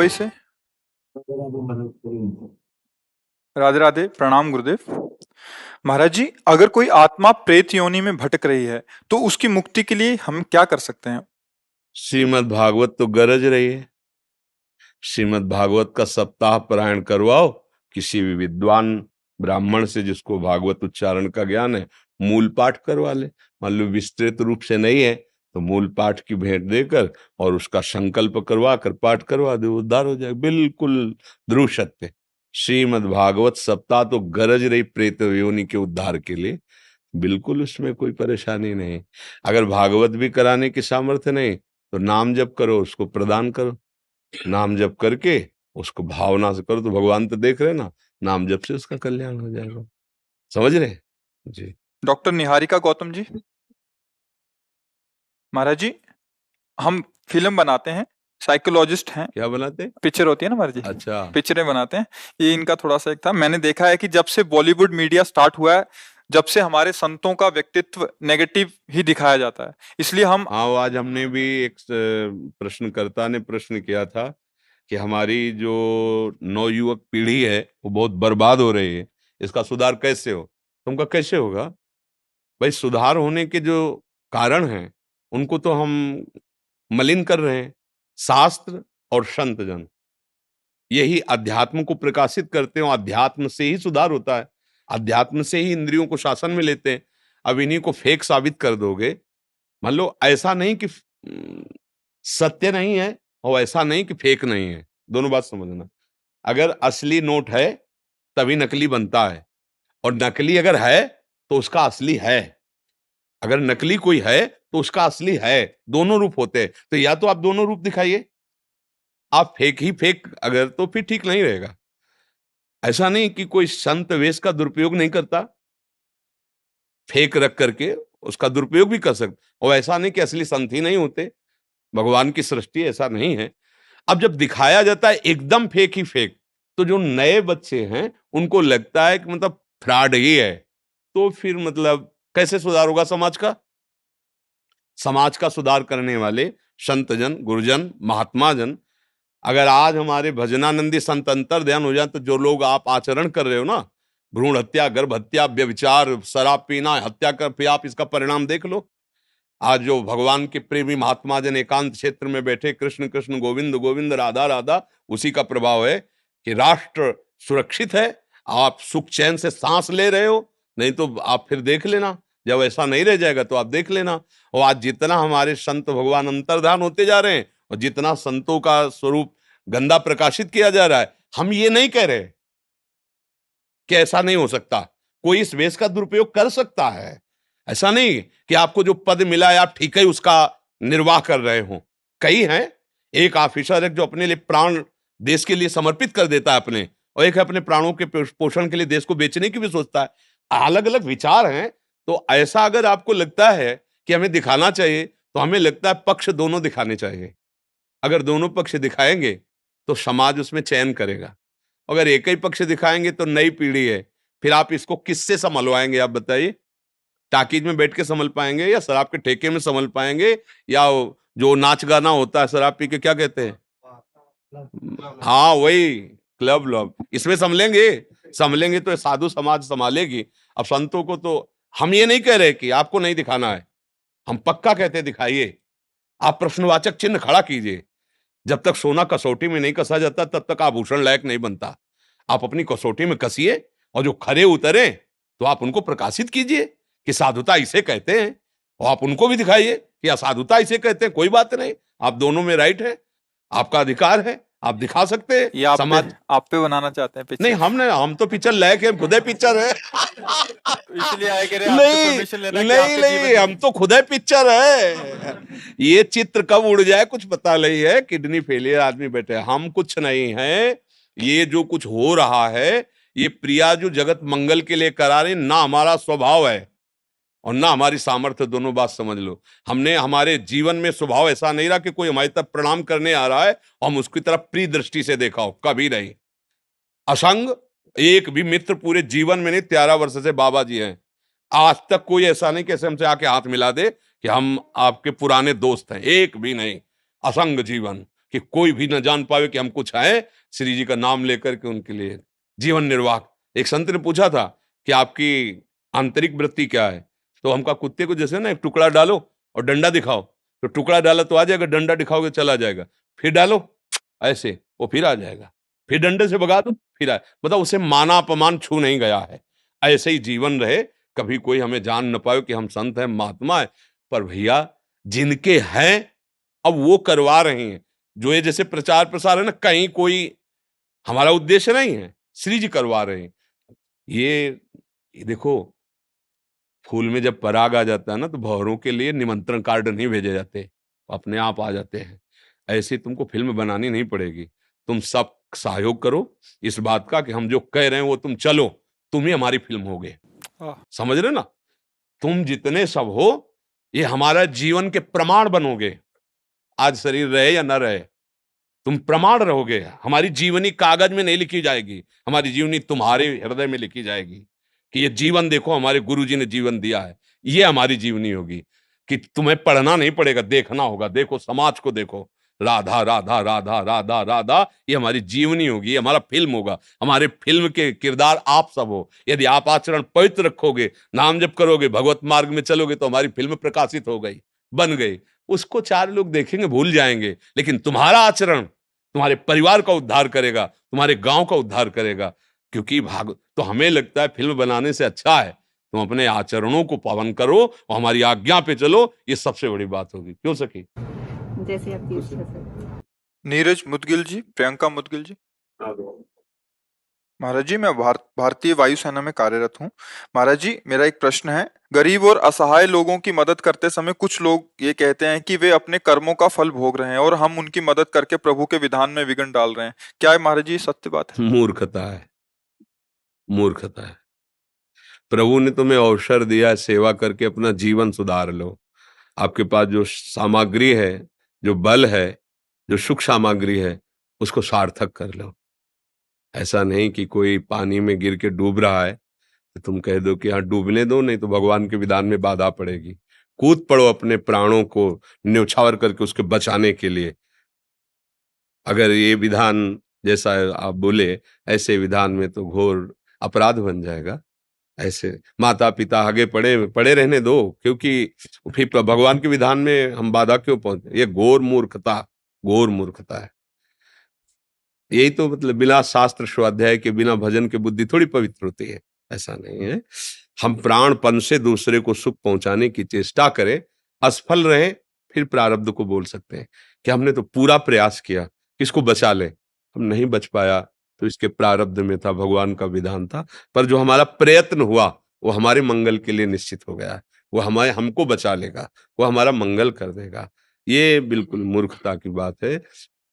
मुंबई से। राधे राधे, प्रणाम गुरुदेव। महाराज जी, अगर कोई आत्मा प्रेत योनि में भटक रही है तो उसकी मुक्ति के लिए हम क्या कर सकते हैं? श्रीमद् भागवत तो गरज रही है। श्रीमद् भागवत का सप्ताह पारायण करवाओ किसी भी विद्वान ब्राह्मण से जिसको भागवत उच्चारण का ज्ञान है, मूल पाठ करवा ले। मान लो विस्तृत रूप से नहीं है तो मूल पाठ की भेंट देकर और उसका संकल्प करवा कर पाठ करवा दे, उद्धार हो जाए। बिल्कुल ध्रुव सत्य। श्रीमद् भागवत सप्ताह तो गरज रही प्रेत योनि के उद्धार के लिए। बिल्कुल उसमें कोई परेशानी नहीं। अगर भागवत भी कराने की सामर्थ्य नहीं तो नाम जप करो, उसको प्रदान करो। नाम जप करके उसको भावना से करो तो भगवान तो देख रहे ना, नाम जप से उसका कल्याण हो जाएगा। समझ रहे जी। डॉक्टर निहारिका गौतम जी। महाराज जी, हम फिल्म बनाते हैं, साइकोलॉजिस्ट हैं। क्या बनाते? पिक्चर होती है ना महाराज जी, अच्छा। पिक्चरें बनाते हैं। ये इनका थोड़ा सा एक था। मैंने देखा है कि जब से बॉलीवुड मीडिया स्टार्ट हुआ है, जब से हमारे संतों का व्यक्तित्व नेगेटिव ही दिखाया जाता है, इसलिए हम हाँ, आज हमने भी एक प्रश्नकर्ता ने प्रश्न किया था कि हमारी जो नवयुवक पीढ़ी है वो बहुत बर्बाद हो रही है, इसका सुधार कैसे हो? तुमका कैसे होगा भाई? सुधार होने के जो कारण हैं उनको तो हम मलिन कर रहे हैं। शास्त्र और संत जन यही अध्यात्म को प्रकाशित करते हो। अध्यात्म से ही सुधार होता है, अध्यात्म से ही इंद्रियों को शासन में लेते हैं। अब इन्हीं को फेक साबित कर दोगे। मान लो ऐसा नहीं कि सत्य नहीं है और ऐसा नहीं कि फेक नहीं है, दोनों बात समझना। अगर असली नोट है तभी नकली बनता है, और नकली अगर है तो उसका असली है। अगर नकली कोई है तो उसका असली है। दोनों रूप होते हैं, तो या तो आप दोनों रूप दिखाइए। आप फेक ही फेक अगर तो फिर ठीक नहीं रहेगा। ऐसा नहीं कि कोई संत वेश का दुरुपयोग नहीं करता, फेक रख करके उसका दुरुपयोग भी कर सकते, और ऐसा नहीं कि असली संत ही नहीं होते। भगवान की सृष्टि ऐसा नहीं है। अब जब दिखाया जाता है एकदम फेक ही फेक, तो जो नए बच्चे हैं उनको लगता है कि मतलब फ्रॉड ही है। तो फिर मतलब कैसे सुधार होगा समाज का? समाज का सुधार करने वाले संतजन, गुरुजन, महात्मा जन, अगर आज हमारे भजनानंदी संत अंतर ध्यान हो जाए तो जो लोग आप आचरण कर रहे हो ना, भ्रूण हत्या, गर्भ हत्या, व्यभिचार, शराब पीना, हत्या कर, फिर आप इसका परिणाम देख लो। आज जो भगवान के प्रेमी महात्मा जन एकांत क्षेत्र में बैठे कृष्ण कृष्ण गोविंद गोविंद राधा राधा, उसी का प्रभाव है कि राष्ट्र सुरक्षित है। आप सुख चैन से सांस ले रहे हो। नहीं तो आप फिर देख लेना, जब ऐसा नहीं रह जाएगा तो आप देख लेना। और आज जितना हमारे संत भगवान अंतर्धान होते जा रहे हैं और जितना संतों का स्वरूप गंदा प्रकाशित किया जा रहा है, हम ये नहीं कह रहे कि ऐसा नहीं हो सकता। कोई इस वेश का दुरुपयोग कर सकता है। ऐसा नहीं कि आपको जो पद मिला है आप ठीक है उसका निर्वाह कर रहे हो। कई हैं, एक ऑफिसर है जो अपने लिए प्राण देश के लिए समर्पित कर देता है अपने, और एक है अपने प्राणों के पोषण के लिए देश को बेचने की भी सोचता है। अलग अलग विचार हैं। तो ऐसा अगर आपको लगता है कि हमें दिखाना चाहिए, तो हमें लगता है पक्ष दोनों दिखाने चाहिए। अगर दोनों पक्ष दिखाएंगे तो समाज उसमें चयन करेगा। अगर एक ही पक्ष दिखाएंगे तो नई पीढ़ी है, फिर आप इसको किससे संभलवाएंगे? आप बताइए। टाकीज में बैठ के संभल पाएंगे, या शराब के ठेके में संभल पाएंगे, या जो नाच गाना होता है शराब पी के, क्या कहते हैं, हाँ वही क्लब लब, इसमें संभलेंगे? संभलेंगे तो साधु समाज संभालेगी। अब संतों को तो हम ये नहीं कह रहे कि आपको नहीं दिखाना है, हम पक्का कहते दिखाइए। आप प्रश्नवाचक चिन्ह खड़ा कीजिए। जब तक सोना कसौटी में नहीं कसा जाता तब तक आभूषण लायक नहीं बनता। आप अपनी कसौटी में कसिए, और जो खरे उतरे तो आप उनको प्रकाशित कीजिए कि साधुता इसे कहते हैं, और आप उनको भी दिखाइए कि असाधुता इसे कहते हैं। कोई बात नहीं, आप दोनों में राइट है, आपका अधिकार है, आप दिखा सकते हैं। ये समाज आप पे बनाना चाहते हैं नहीं, पिक्चर? हम तो पिक्चर लायक है, खुद पिक्चर है। इसलिए आए कह रहे हैं आपसे नहीं परमिशन लेना कि नहीं आपके नहीं, जीवन हम तो खुद पिक्चर है। ये चित्र कब उड़ जाए कुछ पता नहीं है। किडनी फेलियर आदमी बैठे, हम कुछ नहीं है। ये जो कुछ हो रहा है, ये प्रिया जो जगत मंगल के लिए करा रहे, ना हमारा स्वभाव है और ना हमारी सामर्थ्य। दोनों बात समझ लो। हमने हमारे जीवन में स्वभाव ऐसा नहीं रहा कि कोई हमारी तरफ प्रणाम करने आ रहा है और हम उसकी तरफ प्रिय दृष्टि से देखा हो, कभी नहीं। असंग एक भी मित्र पूरे जीवन में नहीं, 13 वर्ष से बाबा जी हैं, आज तक कोई ऐसा नहीं कैसे हमसे आके हाथ मिला दे कि हम आपके पुराने दोस्त हैं, एक भी नहीं। असंग जीवन कि कोई भी न जान पावे कि हम कुछ आए श्री जी का नाम लेकर के उनके लिए जीवन निर्वाह। एक संत ने पूछा था कि आपकी आंतरिक वृत्ति क्या है, तो हम कहा कुत्ते को जैसे ना एक टुकड़ा डालो और डंडा दिखाओ, तो टुकड़ा डाला तो आ जाएगा, डंडा दिखाओगे चला जाएगा, फिर डालो ऐसे वो फिर आ जाएगा, फिर डंडे से भगा दो फिर आए, मतलब उसे माना अपमान छू नहीं गया है। ऐसे ही जीवन रहे, कभी कोई हमें जान न पाए कि हम संत हैं महात्मा है, पर भैया जिनके हैं अब वो करवा रहे हैं। जो ये जैसे प्रचार प्रसार है ना, कहीं कोई हमारा उद्देश्य नहीं है, श्री जी करवा रहे हैं। ये देखो, फूल में जब पराग आ जाता है ना, तो भंवरों के लिए निमंत्रण कार्ड नहीं भेजे जाते, अपने आप आ जाते हैं। ऐसे तुमको फिल्म बनानी नहीं पड़ेगी, तुम सब सहयोग करो इस बात का कि हम जो कह रहे हैं वो तुम चलो, तुम ही हमारी फिल्म होगे। आह, समझ रहे ना, तुम जितने सब हो ये हमारा जीवन के प्रमाण बनोगे। आज शरीर रहे या ना रहे, तुम प्रमाण रहोगे। हमारी जीवनी कागज में नहीं लिखी जाएगी, हमारी जीवनी तुम्हारे हृदय में लिखी जाएगी कि ये जीवन देखो हमारे गुरुजी ने जीवन दिया है, ये हमारी जीवनी होगी। कि तुम्हें पढ़ना नहीं पड़ेगा, देखना होगा। देखो समाज को देखो, राधा राधा राधा राधा राधा, ये हमारी जीवनी होगी, ये हमारा फिल्म होगा। हमारे फिल्म के किरदार आप सब हो। यदि आप आचरण पवित्र रखोगे, नाम जप करोगे, भगवत मार्ग में चलोगे, तो हमारी फिल्म प्रकाशित हो गई, बन गई। उसको चार लोग देखेंगे, भूल जाएंगे, लेकिन तुम्हारा आचरण तुम्हारे परिवार का उद्धार करेगा, तुम्हारे गांव का उद्धार करेगा। क्योंकि भाग तो हमें लगता है फिल्म बनाने से अच्छा है तुम अपने आचरणों को पावन करो और हमारी आज्ञा पे चलो, ये सबसे बड़ी बात होगी। क्यों सखी? जैसे आपकी इच्छा सर। नीरज मुदगिल जी, प्रियंका मुदगिल जी। महाराज जी, मैं भारतीय वायुसेना में कार्यरत हूँ। महाराज जी, मेरा एक प्रश्न है। गरीब और असहाय लोगों की मदद करते समय कुछ लोग ये कहते हैं कि वे अपने कर्मों का फल भोग रहे हैं और हम उनकी मदद करके प्रभु के विधान में विघ्न डाल रहे हैं। क्या है महाराज जी, ये सत्य बात है? मूर्खता है, मूर्खता है। प्रभु ने तुम्हें अवसर दिया है, सेवा करके अपना जीवन सुधार लो। आपके पास जो सामग्री है, जो बल है, जो सुख सामग्री है, उसको सार्थक कर लो। ऐसा नहीं कि कोई पानी में गिर के डूब रहा है तो तुम कह दो कि हाँ डूबने दो, नहीं तो भगवान के विधान में बाधा पड़ेगी। कूद पड़ो अपने प्राणों को न्यौछावर करके उसके बचाने के लिए। अगर ये विधान जैसा आप बोले, ऐसे विधान में तो घोर अपराध बन जाएगा। ऐसे माता पिता आगे पड़े पड़े रहने दो, क्योंकि फिर भगवान के विधान में हम बाधा क्यों पहुंचे? ये घोर मूर्खता, घोर मूर्खता है। यही तो मतलब बिना शास्त्र स्वाध्याय के, बिना भजन के बुद्धि थोड़ी पवित्र होती है। ऐसा नहीं है। हम प्राणपन से दूसरे को सुख पहुंचाने की चेष्टा करें, असफल रहे, फिर प्रारब्ध को बोल सकते हैं कि हमने तो पूरा प्रयास किया किसको बचा ले, हम नहीं बच पाया तो इसके प्रारब्ध में था, भगवान का विधान था। पर जो हमारा प्रयत्न हुआ वो हमारे मंगल के लिए निश्चित हो गया है। वो हमारे हमको बचा लेगा, वो हमारा मंगल कर देगा। ये बिल्कुल मूर्खता की बात है,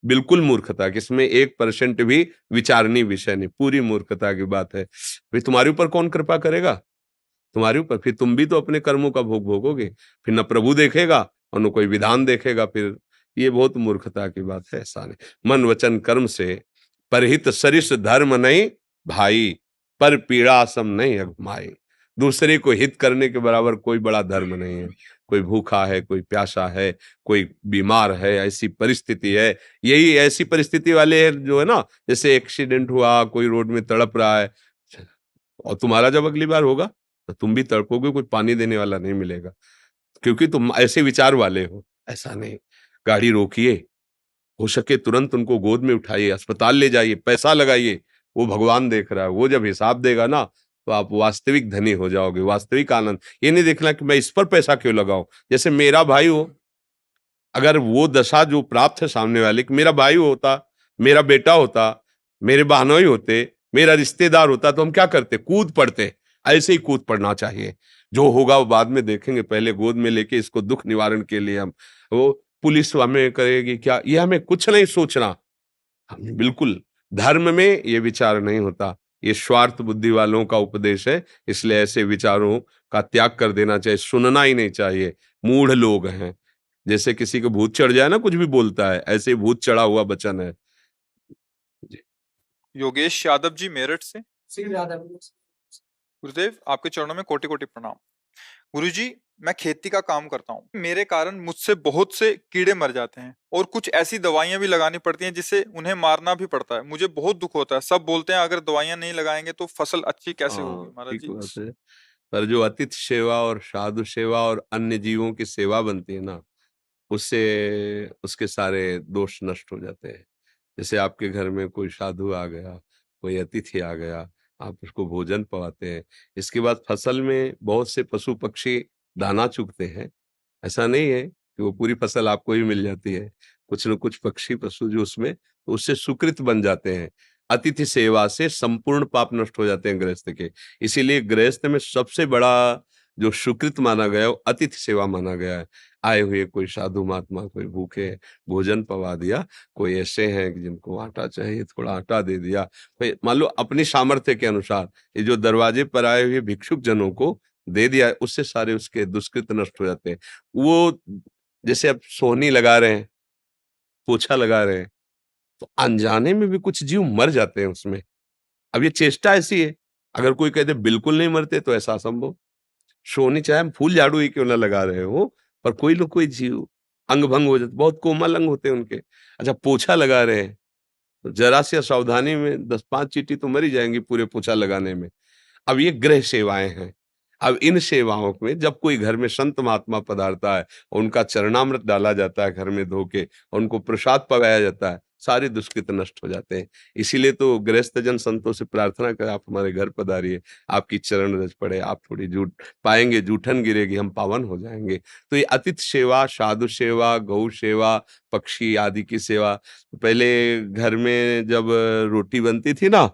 बिल्कुल मूर्खता कि इसमें 1% भी विचारणीय विषय नहीं, पूरी मूर्खता की बात है। फिर तुम्हारे ऊपर कौन कृपा करेगा? तुम्हारे ऊपर फिर तुम भी तो अपने कर्मों का भोग भोगोगे। फिर न प्रभु देखेगा और न कोई विधान देखेगा। फिर ये बहुत मूर्खता की बात है। ऐसा नहीं, मन वचन कर्म से परहित सरिस धर्म नहीं भाई, पर पीड़ा सम नहीं अगमाई। दूसरे को हित करने के बराबर कोई बड़ा धर्म नहीं है। कोई भूखा है, कोई प्यासा है, कोई बीमार है, ऐसी परिस्थिति है। यही ऐसी परिस्थिति वाले हैं जो है ना, जैसे एक्सीडेंट हुआ, कोई रोड में तड़प रहा है, और तुम्हारा जब अगली बार होगा तो तुम भी तड़पोगे, कोई पानी देने वाला नहीं मिलेगा, क्योंकि तुम ऐसे विचार वाले हो। ऐसा नहीं, गाड़ी रोकिए, हो सके तुरंत उनको गोद में उठाइए, अस्पताल ले जाइए, पैसा लगाइए। वो भगवान देख रहा है, वो जब हिसाब देगा ना तो आप वास्तविक धनी हो जाओगे, वास्तविक आनंद। ये नहीं देखना कि मैं इस पर पैसा क्यों लगाऊं। जैसे मेरा भाई हो, अगर वो दशा जो प्राप्त है सामने वाले कि मेरा भाई होता, मेरा बेटा होता, मेरे बहनोई होते, मेरा रिश्तेदार होता, तो हम क्या करते? कूद पड़ते। ऐसे ही कूद पड़ना चाहिए। जो होगा वो बाद में देखेंगे, पहले गोद में लेके इसको दुख निवारण के लिए हम, वो पुलिस हमें करेगी क्या, ये हमें कुछ नहीं सोचना। हम बिल्कुल धर्म में ये विचार नहीं होता। ये स्वार्थ बुद्धि वालों का उपदेश है, इसलिए ऐसे विचारों का त्याग कर देना चाहिए, सुनना ही नहीं चाहिए। मूढ़ लोग हैं, जैसे किसी को भूत चढ़ जाए ना, कुछ भी बोलता है, ऐसे ही भूत चढ़ा हुआ वचन है जी। योगेश यादव जी, मेरठ से। श्री राधा। गुरुदेव, आपके चरणों में कोटि कोटि प्रणाम। गुरुजी, मैं खेती का काम करता हूँ। मेरे कारण मुझसे बहुत से कीड़े मर जाते हैं और कुछ ऐसी दवाइयां भी लगानी पड़ती हैं जिससे उन्हें मारना भी पड़ता है। मुझे बहुत दुख होता है। सब बोलते हैं अगर दवाइयां नहीं लगाएंगे तो फसल अच्छी कैसे होगी हाँ, महाराज ठीक जी। बात है। पर जो अतिथि सेवा और साधु सेवा और अन्य जीवों की सेवा बनती है ना, उससे उसके सारे दोष नष्ट हो जाते हैं। जैसे आपके घर में कोई साधु आ गया, कोई अतिथि आ गया, आप उसको भोजन पवाते हैं। इसके बाद फसल में बहुत से पशु पक्षी दाना चुगते हैं। ऐसा नहीं है कि वो पूरी फसल आपको ही मिल जाती है। कुछ न कुछ पक्षी पशु जो उसमें तो उससे सुकृत बन जाते हैं। अतिथि सेवा से संपूर्ण पाप नष्ट हो जाते हैं गृहस्थ के। इसीलिए गृहस्थ में सबसे बड़ा जो सुकृत माना गया है वो अतिथि सेवा माना गया है। आए हुए कोई साधु महात्मा कोई भूखे भोजन पवा दिया, कोई ऐसे हैं कि जिनको आटा चाहिए थोड़ा आटा दे दिया, कोई मान लो अपनी सामर्थ्य के अनुसार ये जो दरवाजे पर आए हुए भिक्षुक जनों को दे दिया, उससे सारे उसके दुष्कृत नष्ट हो जाते हैं। वो जैसे अब सोहनी लगा रहे हैं, पोछा लगा रहे हैं, तो अनजाने में भी कुछ जीव मर जाते हैं उसमें। अब ये चेष्टा ऐसी है, अगर कोई कह दे बिल्कुल नहीं मरते तो ऐसा असंभव। सोहनी चाहे हम फूल झाड़ू ही क्यों ना लगा रहे हो, पर कोई न कोई जीव अंग भंग हो जाते, बहुत कोमल अंग होते हैं उनके। अच्छा पोछा लगा रहे हैं, तो जरा सी असावधानी में 10-5 चींटी तो मर ही जाएंगी पूरे पोछा लगाने में। अब ये गृह सेवाएं हैं। अब इन सेवाओं में जब कोई घर में संत महात्मा पधारता है, उनका चरणामृत डाला जाता है घर में धो के, उनको प्रसाद पकाया जाता है, सारे दुष्कृत नष्ट हो जाते हैं। इसीलिए तो गृहस्थ जन संतों से प्रार्थना करें आप हमारे घर पधारिए, आपकी चरण रज पड़े, आप थोड़ी जूठ पाएंगे, जूठन गिरेगी, हम पावन हो जाएंगे। तो ये अतिथि सेवा, साधु सेवा, गौ सेवा, पक्षी आदि की सेवा। पहले घर में जब रोटी बनती थी ना,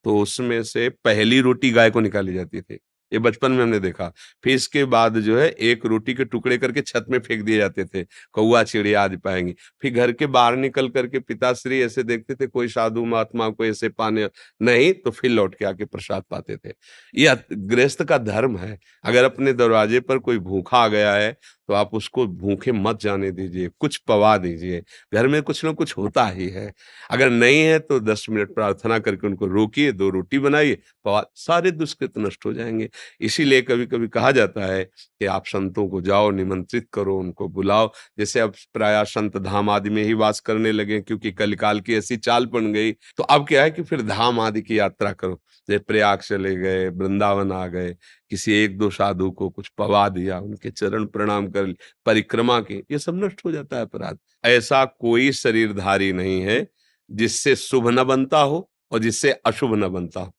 तो उसमें से पहली रोटी गाय को निकाली जाती थी। ये बचपन में हमने देखा। फिर इसके बाद जो है एक रोटी के टुकड़े करके छत में फेंक दिए जाते थे, कौवा चिड़िया आज पाएंगी। फिर घर के बाहर निकल करके पिताश्री ऐसे देखते थे कोई साधु महात्मा को ऐसे पाने नहीं, तो फिर लौट के आके प्रसाद पाते थे। ये गृहस्थ का धर्म है। अगर अपने दरवाजे पर कोई भूखा आ गया है तो आप उसको भूखे मत जाने दीजिए, कुछ पवा दीजिए। घर में कुछ ना कुछ होता ही है। अगर नहीं है तो 10 मिनट प्रार्थना करके उनको रोकिए, 2 रोटी बनाइए, सारे दुष्कृत नष्ट हो जाएंगे। इसीलिए कभी कभी कहा जाता है कि आप संतों को जाओ, निमंत्रित करो, उनको बुलाओ। जैसे अब प्रायः संत धाम आदि में ही वास करने लगे, क्योंकि कलिकाल की ऐसी चाल बन गई। तो अब क्या है कि फिर धाम आदि की यात्रा करो, जैसे प्रयाग चले गए, वृंदावन आ गए, किसी 1-2 साधु को कुछ पवा दिया, उनके चरण प्रणाम कर परिक्रमा की, ये सब नष्ट हो जाता है अपराध। ऐसा कोई शरीरधारी नहीं है जिससे शुभ न बनता हो और जिससे अशुभ न बनता हो,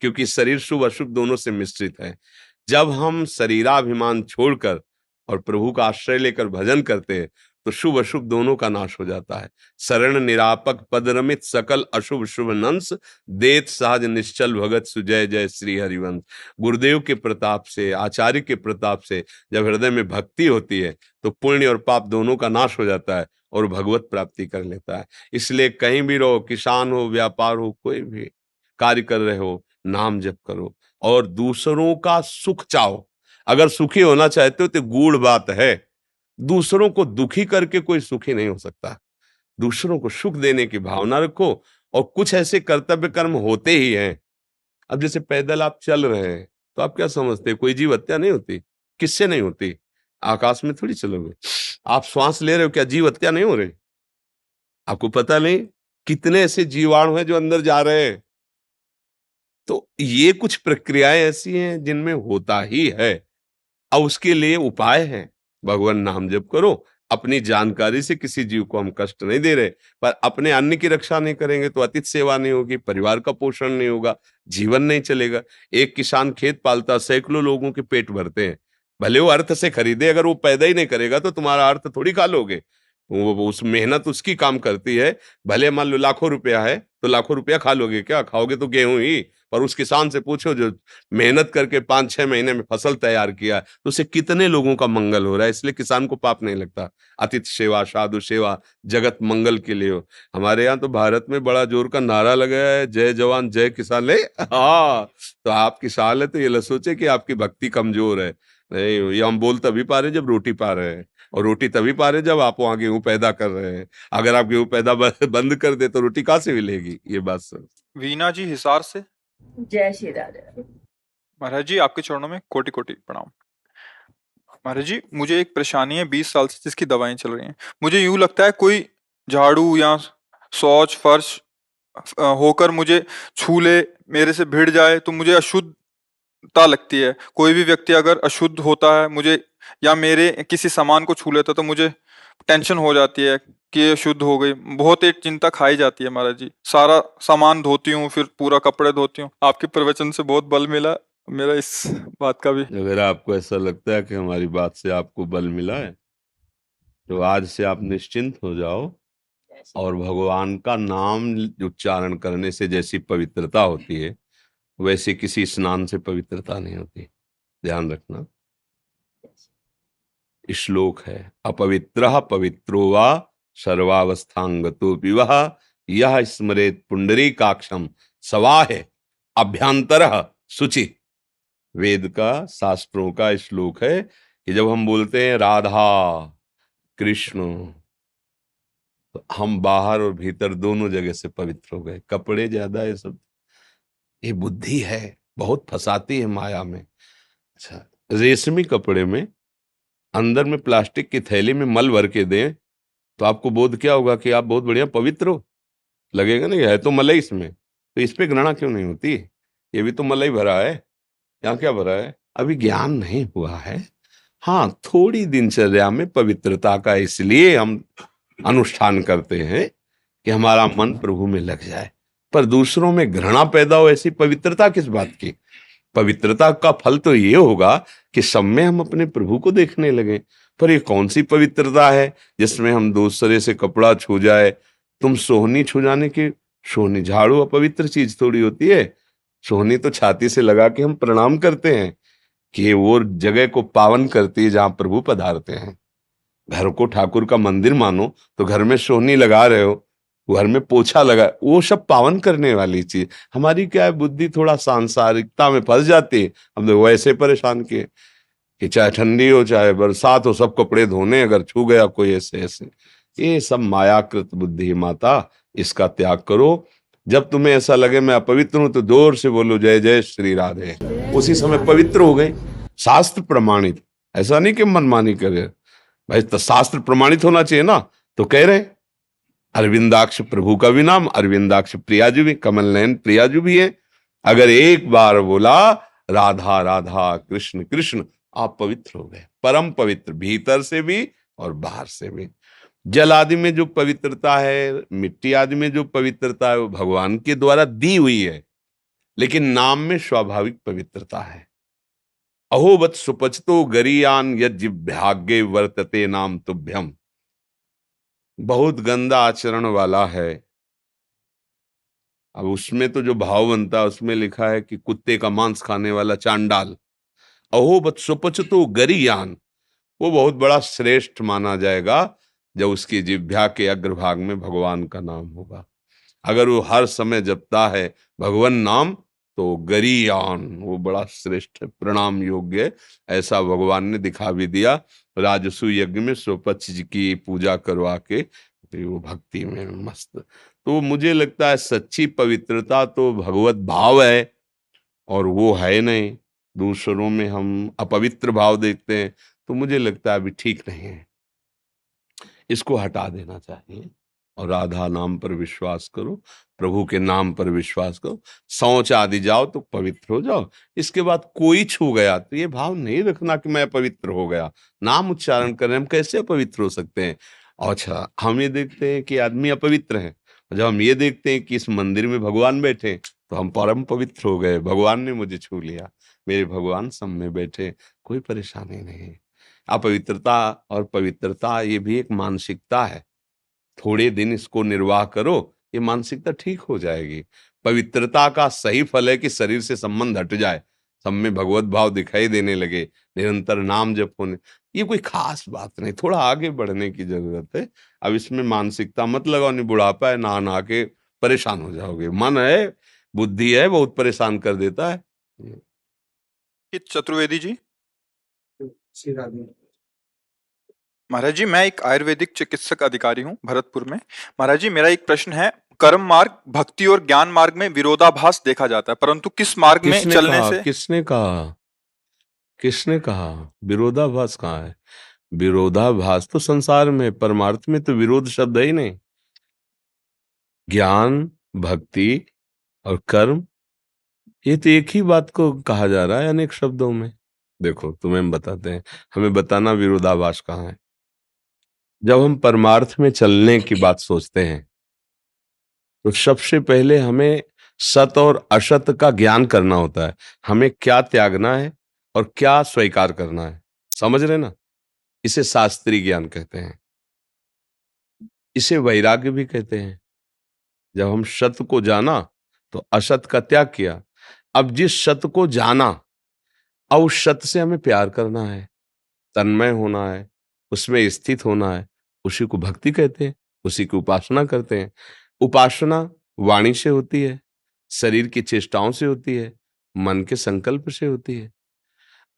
क्योंकि शरीर शुभ अशुभ दोनों से मिश्रित है। जब हम शरीराभिमान छोड़कर और प्रभु का आश्रय लेकर भजन करते हैं, तो शुभ अशुभ दोनों का नाश हो जाता है। शरण निरापक पद रमित सकल अशुभ शुभ नंस, देत सहज निश्चल भगत सुजय जय श्री हरिवंश। गुरुदेव के प्रताप से, आचार्य के प्रताप से जब हृदय में भक्ति होती है, तो पुण्य और पाप दोनों का नाश हो जाता है और भगवत प्राप्ति कर लेता है। इसलिए कहीं भी रहो, किसान हो, व्यापार हो, कोई भी कार्य कर रहे हो, नाम जप करो और दूसरों का सुख चाहो। अगर सुखी होना चाहते हो तो गूढ़ बात है, दूसरों को दुखी करके कोई सुखी नहीं हो सकता। दूसरों को सुख देने की भावना रखो और कुछ ऐसे कर्तव्य कर्म होते ही हैं। अब जैसे पैदल आप चल रहे हैं, तो आप क्या समझते हैं कोई जीव हत्या नहीं होती? किससे नहीं होती? आकाश में थोड़ी चलोगे। आप श्वास ले रहे हो, क्या जीव हत्या नहीं हो रही? आपको पता नहीं कितने ऐसे जीवाणु हैं जो अंदर जा रहे हैं। तो ये कुछ प्रक्रियाएं ऐसी हैं जिनमें होता ही है। अब उसके लिए उपाय है, भगवान नाम जप करो। अपनी जानकारी से किसी जीव को हम कष्ट नहीं दे रहे, पर अपने अन्न की रक्षा नहीं करेंगे तो अतिथि सेवा नहीं होगी, परिवार का पोषण नहीं होगा, जीवन नहीं चलेगा। एक किसान खेत पालता, सैकड़ों लोगों के पेट भरते हैं, भले वो अर्थ से खरीदे, अगर वो पैदा ही नहीं करेगा तो तुम्हारा अर्थ थोड़ी खा लोगे। वो उस मेहनत उसकी काम करती है। भले मान लो लाखों रुपया है तो लाखों रुपया खा लोगे क्या? खाओगे तो गेहूं ही। पर उस किसान से पूछो जो मेहनत करके 5-6 महीने में फसल तैयार किया, तो उससे कितने लोगों का मंगल हो रहा है। इसलिए किसान को पाप नहीं लगता। अतिथि सेवा, साधु सेवा, जगत मंगल के लिए हो। हमारे यहाँ तो भारत में बड़ा जोर का नारा लगाया है, जय जवान जय किसान। ले हाँ, तो आप किसान है तो ये न सोचे कि आपकी भक्ति कमजोर है। नहीं, ये हम बोल तभी पा रहे जब रोटी पा रहे हैं, और रोटी तभी पा रहे जब आप वहां गेहूं पैदा कर रहे हैं। अगर आप गेहूं पैदा बंद कर दे तो रोटी कहाँ से मिलेगी? ये बात सर। वीना जी हिसार से। जय श्री राधे। महाराज जी आपके चरणों में कोटि कोटि प्रणाम। महाराज जी, मुझे एक परेशानी है 20 साल से जिसकी दवाएं चल रही हैं। मुझे यूं लगता है कोई झाड़ू या शौच फर्श होकर मुझे छू ले, मेरे से भिड़ जाए तो मुझे अशुद्धता लगती है। कोई भी व्यक्ति अगर अशुद्ध होता है मुझे, या मेरे किसी सामान को छू लेता है तो मुझे टेंशन हो जाती है कि ये अशुद्ध हो गई। बहुत एक चिंता खाई जाती है महाराज जी। सारा सामान धोती हूँ, फिर पूरा कपड़े धोती हूँ। आपके प्रवचन से बहुत बल मिला मेरा इस बात का भी। अगर आपको ऐसा लगता है कि हमारी बात से आपको बल मिला है, तो आज से आप निश्चिंत हो जाओ। और भगवान का नाम उच्चारण करने से जैसी पवित्रता होती है, वैसे किसी स्नान से पवित्रता नहीं होती। ध्यान रखना। श्लोक है, अपवित्रः पवित्रो वा सर्वावस्थांगतो विवह यह स्मरेत पुंडरीकाक्षम सवाहे अभ्यंतरः शुचि। वेद का, शास्त्रों का श्लोक है कि जब हम बोलते हैं राधा कृष्ण, तो हम बाहर और भीतर दोनों जगह से पवित्र हो गए। कपड़े ज्यादा ये सब, ये बुद्धि है, बहुत फंसाती है माया में। अच्छा, रेशमी कपड़े में अंदर में प्लास्टिक की थैली में मल भर के दें तो आपको बोध क्या होगा कि आप बहुत बढ़िया पवित्र हो? लगेगा नहीं, है तो मलाई इसमें, तो इस पे घृणा क्यों नहीं होती? ये भी तो मलाई भरा है, यहाँ क्या भरा है? अभी ज्ञान नहीं हुआ है। हाँ, थोड़ी दिनचर्या में पवित्रता का इसलिए हम अनुष्ठान करते हैं कि हमारा मन प्रभु में लग जाए, पर दूसरों में घृणा पैदा हो, ऐसी पवित्रता किस बात की? पवित्रता का फल तो ये होगा कि सब में हम अपने प्रभु को देखने लगे। पर ये कौन सी पवित्रता है जिसमें हम दूसरे से कपड़ा छू जाए? तुम सोहनी छू जाने की, सोहनी झाड़ू अपवित्र चीज थोड़ी होती है। सोहनी तो छाती से लगा के हम प्रणाम करते हैं कि वो जगह को पावन करती है जहां प्रभु पधारते हैं। घर को ठाकुर का मंदिर मानो तो घर में सोहनी लगा रहे हो, घर में पोछा लगा, वो सब पावन करने वाली चीज। हमारी क्या है, बुद्धि थोड़ा सांसारिकता में फंस जाती है। हम लोग वैसे परेशान किए कि चाहे ठंडी हो चाहे बरसात हो, सब कपड़े धोने, अगर छू गया कोई ऐसे ऐसे। ये सब मायाकृत बुद्धि माता, इसका त्याग करो। जब तुम्हें ऐसा लगे मैं अपवित्र हूं तो जोर से बोलो जय जय श्री राधे, उसी समय पवित्र हो गए। शास्त्र प्रमाणित, ऐसा नहीं कि मनमानी करे भाई, तो शास्त्र प्रमाणित होना चाहिए ना। तो कह रहे अरविंदाक्ष प्रभु का भी नाम अरविंदाक्ष प्रियाजू भी, कमल नयन प्रियाजू भी है। अगर एक बार बोला राधा राधा कृष्ण कृष्ण, आप पवित्र हो गए, परम पवित्र, भीतर से भी और बाहर से भी। जल आदि में जो पवित्रता है, मिट्टी आदि में जो पवित्रता है, वो भगवान के द्वारा दी हुई है, लेकिन नाम में स्वाभाविक पवित्रता है। अहोवत सुपचतो गरियान यज्ञ वर्तते नाम तुभ्यम। बहुत गंदा आचरण वाला है। अब उसमें तो जो भाव बनता है उसमें लिखा है कि कुत्ते का मांस खाने वाला चांडाल। अहोवत सुपचतो गरियान, वो बहुत बड़ा श्रेष्ठ माना जाएगा जब उसकी जिह्वा के अग्रभाग में भगवान का नाम होगा। अगर वो हर समय जपता है भगवान नाम, तो गरियान, वो बड़ा श्रेष्ठ है, प्रणाम योग्य है। ऐसा भगवान ने दिखा भी दिया राजसू यज्ञ में स्वपच जी की पूजा करवा के, तो वो भक्ति में मस्त। तो मुझे लगता है सच्ची पवित्रता तो भगवत भाव है, और वो है नहीं। दूसरों में हम अपवित्र भाव देखते हैं, तो मुझे लगता है अभी ठीक नहीं है, इसको हटा देना चाहिए। और राधा नाम पर विश्वास करो, प्रभु के नाम पर विश्वास करो, शौच आदि जाओ तो पवित्र हो जाओ। इसके बाद कोई छू गया तो ये भाव नहीं रखना कि मैं पवित्र हो गया। नाम उच्चारण कर रहे हैं, हम कैसे अपवित्र हो सकते हैं? अच्छा, हम ये देखते हैं कि आदमी अपवित्र है, जब हम ये देखते हैं कि इस मंदिर में भगवान बैठे तो हम परम पवित्र हो गए, भगवान ने मुझे छू लिया, मेरे भगवान सब में बैठे, कोई परेशानी नहीं। अपवित्रता और पवित्रता ये भी एक मानसिकता है। थोड़े दिन इसको निर्वाह करो, ये मानसिकता ठीक हो जाएगी। पवित्रता का सही फल है कि शरीर से संबंध हट जाए, सब में भगवत भाव दिखाई देने लगे, निरंतर नाम जप होने। ये कोई खास बात नहीं, थोड़ा आगे बढ़ने की जरूरत है। अब इसमें मानसिकता मत लगाओ, नहीं बुढ़ापा है नहा के परेशान हो जाओगे। मन है, बुद्धि है, बहुत परेशान कर देता है। चतुर्वेदी जी, श्री राधे। महाराज जी, मैं एक आयुर्वेदिक चिकित्सक अधिकारी हूँ भरतपुर में। महाराज जी, मेरा एक प्रश्न है। कर्म मार्ग, भक्ति और ज्ञान मार्ग में विरोधाभास देखा जाता है, परंतु किस मार्ग में चलने से किसने कहा? किसने कहा? विरोधाभास कहाँ है? विरोधाभास तो संसार में, परमार्थ में तो विरोध शब्द है ही नहीं। ज्ञान, भक्ति और कर्म, ये तो एक ही बात को कहा जा रहा है अनेक शब्दों में। देखो तुम्हें हम बताते हैं, हमें बताना विरोधाभास कहाँ है। जब हम परमार्थ में चलने की बात सोचते हैं तो सबसे पहले हमें सत और असत का ज्ञान करना होता है। हमें क्या त्यागना है और क्या स्वीकार करना है, समझ रहे ना? इसे शास्त्रीय ज्ञान कहते हैं, इसे वैराग्य भी कहते हैं। जब हम सत को जाना तो असत का त्याग किया। अब जिस सत को जाना, अब उस सत से हमें प्यार करना है, तन्मय होना है, उसमें स्थित होना है, उसी को भक्ति कहते हैं, उसी की उपासना करते हैं। उपासना वाणी से होती है, शरीर की चेष्टाओं से होती है, मन के संकल्प से होती है।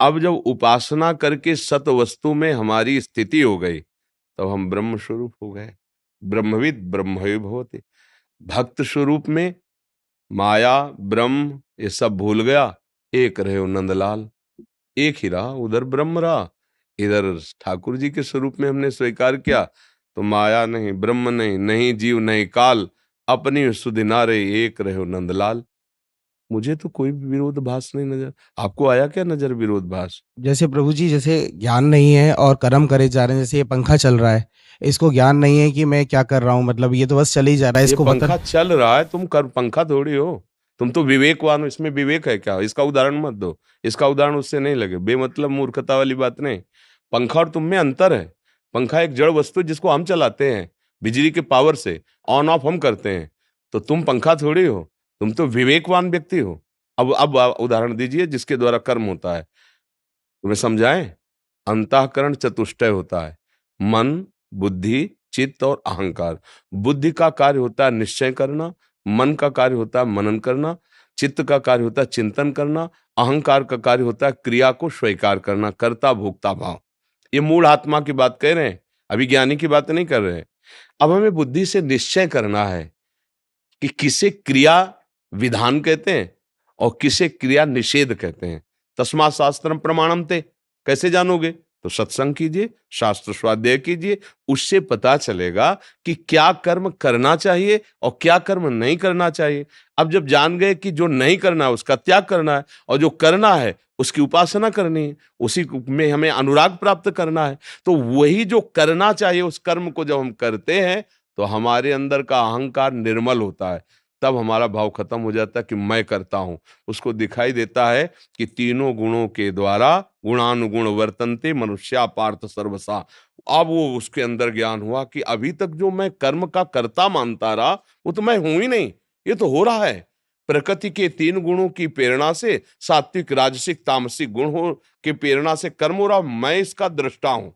अब जब उपासना करके सत वस्तु में हमारी स्थिति हो गई, तब हम ब्रह्म स्वरूप हो गए। ब्रह्मविद ब्रह्मैव भवति। भक्त स्वरूप में माया, ब्रह्म ये सब भूल गया, एक रहे हो नंदलाल। एक ही रहा, उधर ब्रह्म रहा, इधर ठाकुर जी के स्वरूप में हमने स्वीकार किया, तो माया नहीं, ब्रह्म नहीं, नहीं जीव नहीं काल, अपनी सुधि नारे एक रहे हो नंदलाल। मुझे तो कोई भी विरोधाभास नहीं नजर। आपको आया क्या नजर विरोधाभास? जैसे प्रभु जी, जैसे ज्ञान नहीं है और कर्म करे जा रहे हैं, जैसे ये पंखा चल रहा है, इसको ज्ञान नहीं है कि मैं क्या कर रहा हूँ, मतलब ये तो बस चल ही जा रहा है, ये इसको पता। पंखा चल रहा है, तुम कर पंखा थोड़ी हो। तुम तो विवेकवान हो, इसमें विवेक है क्या? इसका उदाहरण मत दो, इसका उदाहरण उससे नहीं लगे, बेमतलब मूर्खता वाली बात नहीं। पंखा और तुम में अंतर है। पंखा एक जड़ वस्तु है जिसको हम चलाते हैं, बिजली के पावर से ऑन ऑफ हम करते हैं। तो तुम पंखा थोड़ी हो, तुम तो विवेकवान व्यक्ति हो। अब उदाहरण दीजिए जिसके द्वारा कर्म होता है, तुम्हें समझाएं। अंतःकरण चतुष्टय होता है, मन, बुद्धि, चित्त और अहंकार। बुद्धि का कार्य होता है निश्चय करना, मन का कार्य होता है मनन करना, चित्त का कार्य होता है चिंतन करना, अहंकार का कार्य होता है क्रिया को स्वीकार करना, कर्ता भोक्ता भाव। ये मूल आत्मा की बात कह रहे हैं, अभी ज्ञानी की बात नहीं कर रहे हैं। अब हमें बुद्धि से निश्चय करना है कि किसे क्रिया विधान कहते हैं और किसे क्रिया निषेध कहते हैं। तस्मात् शास्त्रम प्रमाणम ते, कैसे जानोगे? तो सत्संग कीजिए, शास्त्र स्वाध्याय कीजिए, उससे पता चलेगा कि क्या कर्म करना चाहिए और क्या कर्म नहीं करना चाहिए। अब जब जान गए कि जो नहीं करना है उसका त्याग करना है और जो करना है उसकी उपासना करनी है, उसी में हमें अनुराग प्राप्त करना है, तो वही जो करना चाहिए उस कर्म को जब हम करते हैं तो हमारे अंदर का अहंकार निर्मल होता है। तब हमारा भाव खत्म हो जाता है कि मैं करता हूं। उसको दिखाई देता है कि तीनों गुणों के द्वारा गुणानुगुण वर्तन्ते मनुष्या पार्थ सर्वसा। अब वो उसके अंदर ज्ञान हुआ कि अभी तक जो मैं कर्म का कर्ता मानता रहा वो तो मैं हूं ही नहीं, ये तो हो रहा है। प्रकृति के तीन गुणों की प्रेरणा से, सात्विक राजसिक तामसिक गुण हो के प्रेरणा से कर्म हो रहा, मैं इसका दृष्टा हूं,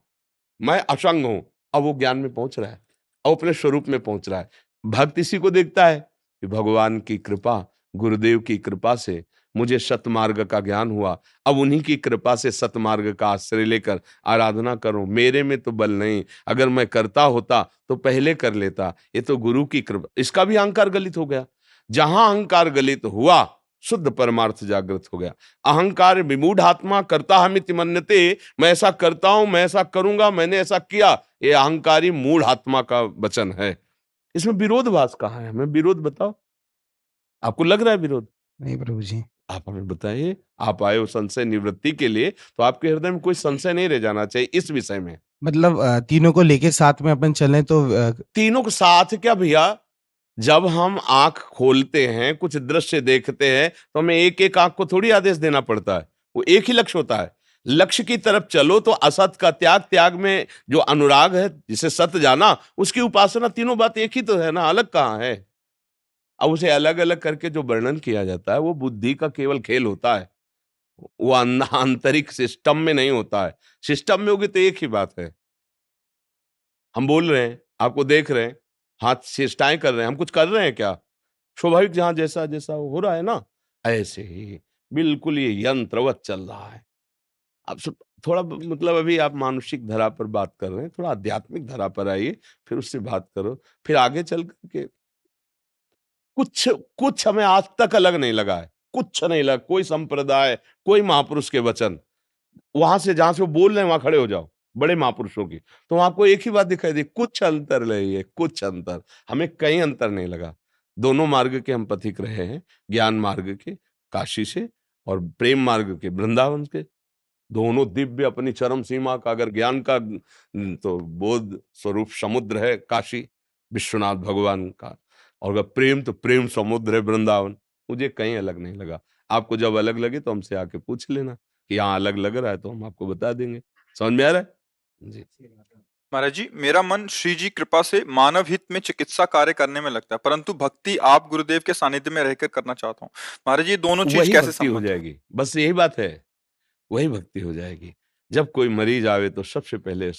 मैं असंग हूं। अब वो ज्ञान में पहुंच रहा है, अब अपने स्वरूप में पहुंच रहा है। भक्त इसी को देखता है कि भगवान की कृपा, गुरुदेव की कृपा से मुझे सतमार्ग का ज्ञान हुआ। अब उन्हीं की कृपा से सतमार्ग का आश्रय लेकर आराधना करूं। मेरे में तो बल नहीं, अगर मैं करता होता तो पहले कर लेता, ये तो गुरु की कृपा। इसका भी अहंकार गलित हो गया। जहां अहंकार गलित हुआ, शुद्ध परमार्थ जागृत हो गया। अहंकार विमूढ़ आत्मा करता हमिति मन्यते, मैं ऐसा करता हूं, मैं ऐसा करूंगा, मैंने ऐसा किया, ये अहंकारी मूढ़ आत्मा का वचन है। इसमें विरोधभास कहाँ है? हमें विरोध बताओ। आपको लग रहा है विरोध? नहीं प्रभु जी। आप हमें बताइए। आप आए हो संशय निवृत्ति के लिए, तो आपके हृदय में कोई संशय नहीं रह जाना चाहिए इस विषय में। मतलब तीनों को लेके साथ में अपन चलें तो तीनों के साथ क्या भैया? जब हम आंख खोलते हैं, कुछ दृश्य देखते हैं, तो हमें एक एक आंख को थोड़ी आदेश देना पड़ता है। वो एक ही लक्ष्य होता है। लक्ष्य की तरफ चलो तो असत का त्याग, त्याग में जो अनुराग है, जिसे सत जाना, उसकी उपासना, तीनों बात एक ही तो है ना, अलग कहाँ है? अब उसे अलग अलग करके जो वर्णन किया जाता है वो बुद्धि का केवल खेल होता है। वो आंतरिक सिस्टम में नहीं होता है। सिस्टम में होगी तो एक ही बात है। हम बोल रहे हैं, आपको देख रहे हैं, हाथ चेष्टाएं कर रहे हैं, हम कुछ कर रहे हैं क्या? स्वाभाविक जहां जैसा जैसा हो रहा है ना, ऐसे ही बिल्कुल ये यंत्रवत चल रहा है। अब थोड़ा मतलब अभी आप मानसिक धरा पर बात कर रहे हैं, थोड़ा आध्यात्मिक धरा पर आइए, फिर उससे बात करो। फिर आगे चल करके कुछ कुछ हमें आज तक अलग नहीं लगा है, कुछ नहीं लगा, कोई संप्रदाय, कोई महापुरुष के वचन। वहां से जहां से वो बोल रहे हैं वहां खड़े हो जाओ, बड़े महापुरुषों की, तो आपको एक ही बात दिखाई दी, कुछ अंतर नहीं है, कुछ अंतर। हमें कहीं अंतर नहीं लगा। दोनों मार्ग के हम पथिक रहे हैं, ज्ञान मार्ग के काशी से और प्रेम मार्ग के वृंदावन के। दोनों दिव्य अपनी चरम सीमा का, अगर ज्ञान का तो बोध स्वरूप समुद्र है काशी विश्वनाथ भगवान का, और अगर प्रेम तो प्रेम समुद्र है वृंदावन। मुझे कहीं अलग नहीं लगा। आपको जब अलग लगे तो हमसे आके पूछ लेना कि यहाँ अलग लग रहा है, तो हम आपको बता देंगे। समझ में आ रहा है जी? महाराज जी, मेरा मन श्री जी कृपा से मानव हित में चिकित्सा कार्य करने में लगता है, परंतु भक्ति आप गुरुदेव के सानिध्य में रहकर करना चाहता हूँ। महाराज जी, ये दोनों चीज वही कैसे भक्ति हो संबंध है? जाएगी, बस यही बात है, वही भक्ति हो जाएगी। जब कोई मरीज आवे तो सबसे पहले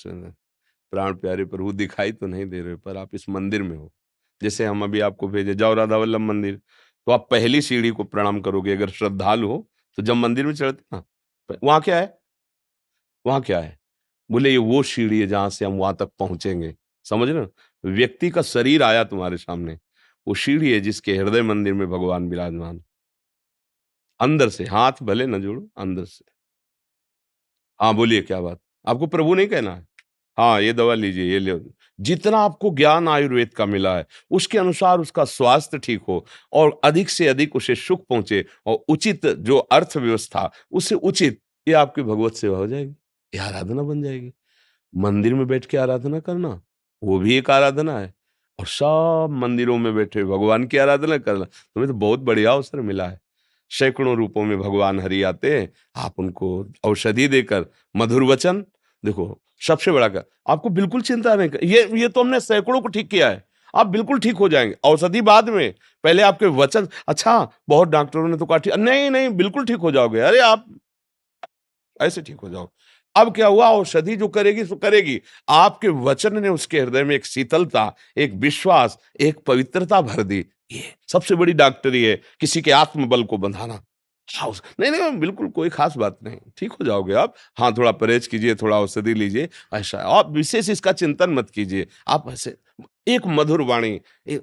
प्राण प्यारे प्रभु दिखाई तो नहीं दे रहे, पर आप इस मंदिर में हो। जैसे हम अभी आपको भेजे, जाओ राधा वल्लभ मंदिर, तो आप पहली सीढ़ी को प्रणाम करोगे अगर श्रद्धालु हो। तो जब मंदिर में चढ़ते ना, वहां क्या है, वहां क्या है? बोले ये वो सीढ़ी है जहां से हम वहां तक पहुंचेंगे। समझ रहे हो? व्यक्ति का शरीर आया तुम्हारे सामने, वो सीढ़ी है जिसके हृदय मंदिर में भगवान विराजमान। अंदर से हाथ भले न जोड़ो, अंदर से। हाँ, बोलिए क्या बात? आपको प्रभु नहीं कहना है? हाँ, ये दवा लीजिए, ये ले। जितना आपको ज्ञान आयुर्वेद का मिला है, उसके अनुसार उसका स्वास्थ्य ठीक हो और अधिक से अधिक उसे सुख पहुँचे और उचित जो अर्थव्यवस्था, उससे उचित, ये आपकी भगवत सेवा हो जाएगी। ये आराधना बन जाएगी। मंदिर में बैठ के आराधना करना, वो भी एक आराधना है, और सब मंदिरों में बैठे भगवान की आराधना करना, तुम्हें तो बहुत बढ़िया अवसर मिला है। सैकड़ों रूपों में भगवान हरि आते हैं, आप उनको औषधि देकर मधुर वचन, देखो सबसे बड़ा क्या, आपको बिल्कुल चिंता नहीं कर, ये तो हमने सैकड़ों को ठीक किया है। आप बिल्कुल ठीक हो जाएंगे, औषधि बाद में, पहले आपके वचन। अच्छा, बहुत डॉक्टरों ने तो कहा ठीक, नहीं नहीं बिल्कुल ठीक हो जाओगे, अरे आप ऐसे ठीक हो जाओ। अब क्या हुआ, औषधि जो करेगी सो करेगी, आपके वचन ने उसके हृदय में एक शीतलता, एक विश्वास, एक पवित्रता भर दी। ये सबसे बड़ी डॉक्टरी है, किसी के आत्मबल को बंधाना। हाँ, नहीं नहीं बिल्कुल कोई खास बात नहीं, ठीक हो जाओगे आप। हाँ, थोड़ा परहेज कीजिए, थोड़ा औषधि लीजिए, ऐसा आप विशेष इसका चिंतन मत कीजिए। आप ऐसे एक मधुर वाणी,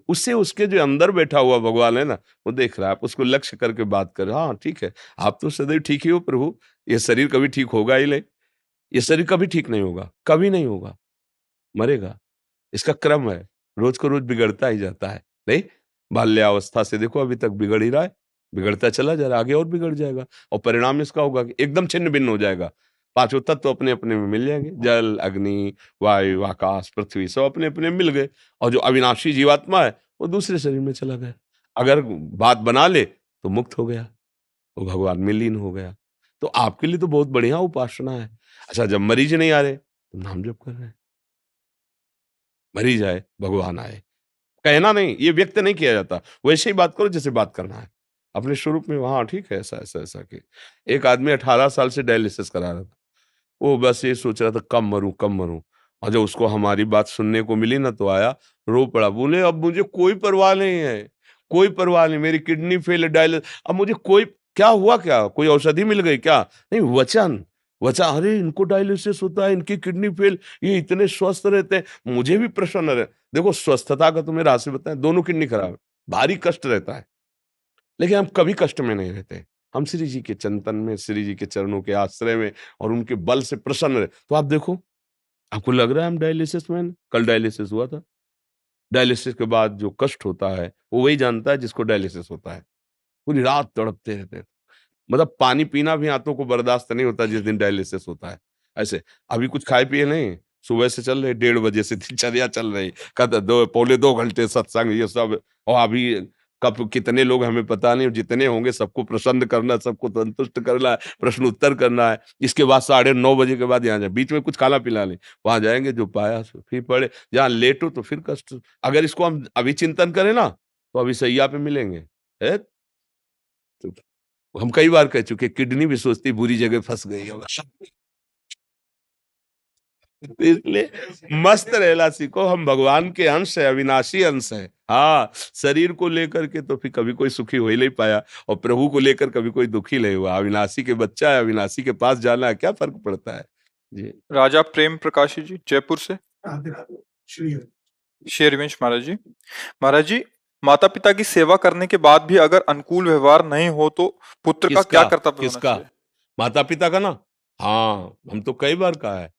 उससे उसके जो अंदर बैठा हुआ भगवान है ना, वो देख रहा है, आप उसको लक्ष्य करके बात कर, हाँ ठीक है, आप तो सदैव ठीक ही हो प्रभु, ये शरीर कभी ठीक होगा ही नहीं, ये शरीर कभी ठीक नहीं होगा, कभी नहीं होगा, मरेगा। इसका क्रम है, रोज को रोज बिगड़ता ही जाता है। नहीं, बाल्यावस्था से देखो अभी तक बिगड़ ही रहा है, बिगड़ता चला जा रहा है, आगे और बिगड़ जाएगा, और परिणाम इसका होगा कि एकदम छिन्न भिन्न हो जाएगा। पांचों तत्व तो अपने अपने में मिल जाएंगे, जल, अग्नि, वायु, आकाश, पृथ्वी, सब अपने अपने मिल गए, और जो अविनाशी जीवात्मा है वो दूसरे शरीर में चला गया। अगर बात बना ले तो मुक्त हो गया, वो भगवान में लीन हो गया। तो आपके लिए तो बहुत बढ़िया उपासना है। अच्छा, जब मरीज नहीं आ रहे तो नाम जप कर रहे हैं, मरीज आए भगवान आए, कहना नहीं, ये व्यक्त नहीं किया जाता, वैसे ही बात करो जैसे बात करना है अपने स्वरूप में। वहां ठीक है, ऐसा ऐसा ऐसा के एक आदमी 18 साल से डायलिसिस करा रहा था, वो बस ये सोच रहा था कब मरूं कब मरूं, और जब उसको हमारी बात सुनने को मिली ना, तो आया, रो पड़ा, बोले अब मुझे कोई परवाह नहीं है, कोई परवाह नहीं, मेरी किडनी फेल है, डायलिसिस, अब मुझे कोई, क्या हुआ, क्या कोई औषधि मिल गई क्या? नहीं, वचन, वचन, अरे इनको डायलिसिस होता है, इनकी किडनी फेल, ये इतने स्वस्थ रहते हैं, मुझे भी प्रसन्न रहे। देखो, स्वस्थता का तुम्हें राशि बताएं, दोनों किडनी खराब है, भारी कष्ट रहता है, लेकिन हम कभी कष्ट में नहीं रहते। हम श्री जी के चिंतन में, श्री जी के चरणों के आश्रय में और उनके बल से प्रसन्न रहे, तो आप देखो, आपको लग रहा है हम डायलिसिस में हैं? कल डायलिसिस हुआ था। डायलिसिस के बाद जो कष्ट होता है वो वही जानता है जिसको डायलिसिस होता है। पूरी रात तड़पते रहते हैं, मतलब पानी पीना भी हाथों को बर्दाश्त नहीं होता जिस दिन डायलिसिस होता है। ऐसे अभी कुछ खाए पिए नहीं, सुबह से चल रहे, 1:30 बजे से दिनचर्या चल रही, कद दो पौने 2 घंटे सत्संग, ये सब, और अभी कब कितने लोग हमें पता नहीं, जितने होंगे सबको प्रसन्न करना, सबको संतुष्ट करना है, प्रश्न उत्तर करना है। इसके बाद 9:30 बजे के बाद यहाँ जाए, बीच में कुछ खाना पीना नहीं, वहां जाएंगे, जो पाया सो फिर पड़े, जहाँ लेटो तो फिर कष्ट। अगर इसको हम अभी चिंतन करें ना, तो अभी सैया पे मिलेंगे, है? तो हम कई बार कह चुके, किडनी भी सोचती बुरी जगह फंस गई होगा। तो इसलिए मस्त रहना सीखो, हम भगवान के अंश है, अविनाशी अंश है। हाँ, शरीर को लेकर के तो फिर कभी कोई सुखी हो ही नहीं पाया, और प्रभु को लेकर कभी कोई दुखी नहीं हुआ। अविनाशी के बच्चा है, अविनाशी के पास जाना है, क्या फर्क पड़ता है जी? राजा प्रेम प्रकाशी जी, जयपुर से। राधे राधे। श्री हरि। शेरविंश महाराज जी। महाराज जी, माता पिता की सेवा करने के बाद भी अगर अनुकूल व्यवहार नहीं हो तो पुत्र का क्या किसका कर्तव्य होना किसका? चाहिए? माता पिता का ना, हाँ, हम तो कई बार कहा है,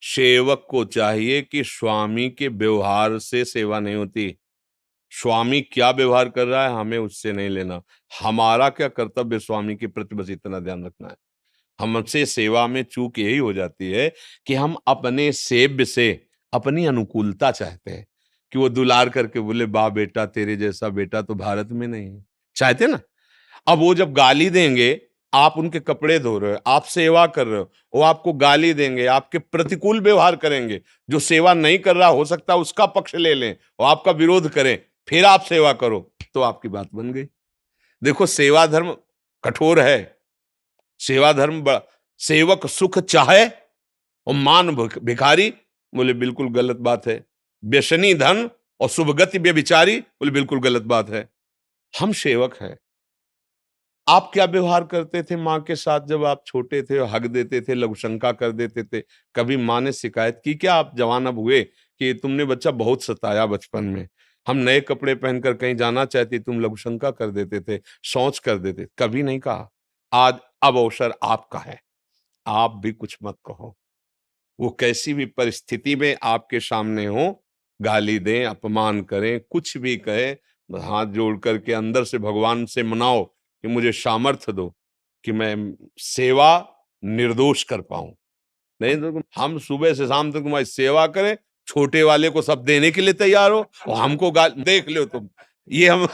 सेवक को चाहिए कि स्वामी के व्यवहार से सेवा नहीं होती। स्वामी क्या व्यवहार कर रहा है हमें उससे नहीं लेना। हमारा क्या कर्तव्य स्वामी के प्रति, बस इतना ध्यान रखना है। हमसे सेवा में चूक यही हो जाती है कि हम अपने सेव्य से अपनी अनुकूलता चाहते हैं कि वो दुलार करके बोले, वाह बेटा, तेरे जैसा बेटा तो भारत में नहीं है। चाहते ना? अब वो जब गाली देंगे, आप उनके कपड़े धो रहे हो, आप सेवा कर रहे हो, वो आपको गाली देंगे, आपके प्रतिकूल व्यवहार करेंगे। जो सेवा नहीं कर रहा, हो सकता है उसका पक्ष ले लें और आपका विरोध करें, फिर आप सेवा करो, तो आपकी बात बन गई। देखो, सेवा धर्म कठोर है। सेवा धर्म बड़ा, सेवक सुख चाहे और मान भिखारी, बोले बिल्कुल गलत बात है। व्यसनी धन और शुभ गति व्यभिचारी, बोले बिल्कुल गलत बात है। हम सेवक हैं। आप क्या व्यवहार करते थे माँ के साथ जब आप छोटे थे, हक देते थे, लघुशंका कर देते थे? कभी माँ ने शिकायत की क्या, आप जवान अब हुए, कि तुमने बच्चा बहुत सताया बचपन में, हम नए कपड़े पहनकर कहीं जाना चाहती, तुम लघुशंका कर देते थे, शौच कर देते? कभी नहीं कहा। आज अब अवसर आपका है, आप भी कुछ मत कहो। वो कैसी भी परिस्थिति में आपके सामने हो, गाली दें, अपमान करें, कुछ भी कहे, हाथ जोड़ करके अंदर से भगवान से मनाओ कि मुझे सामर्थ्य दो कि मैं सेवा निर्दोष कर पाऊं। नहीं तो हम सुबह से शाम तक तुम्हारी सेवा करें, छोटे वाले को सब देने के लिए तैयार हो और हमको गाल देख लो तुम, ये हम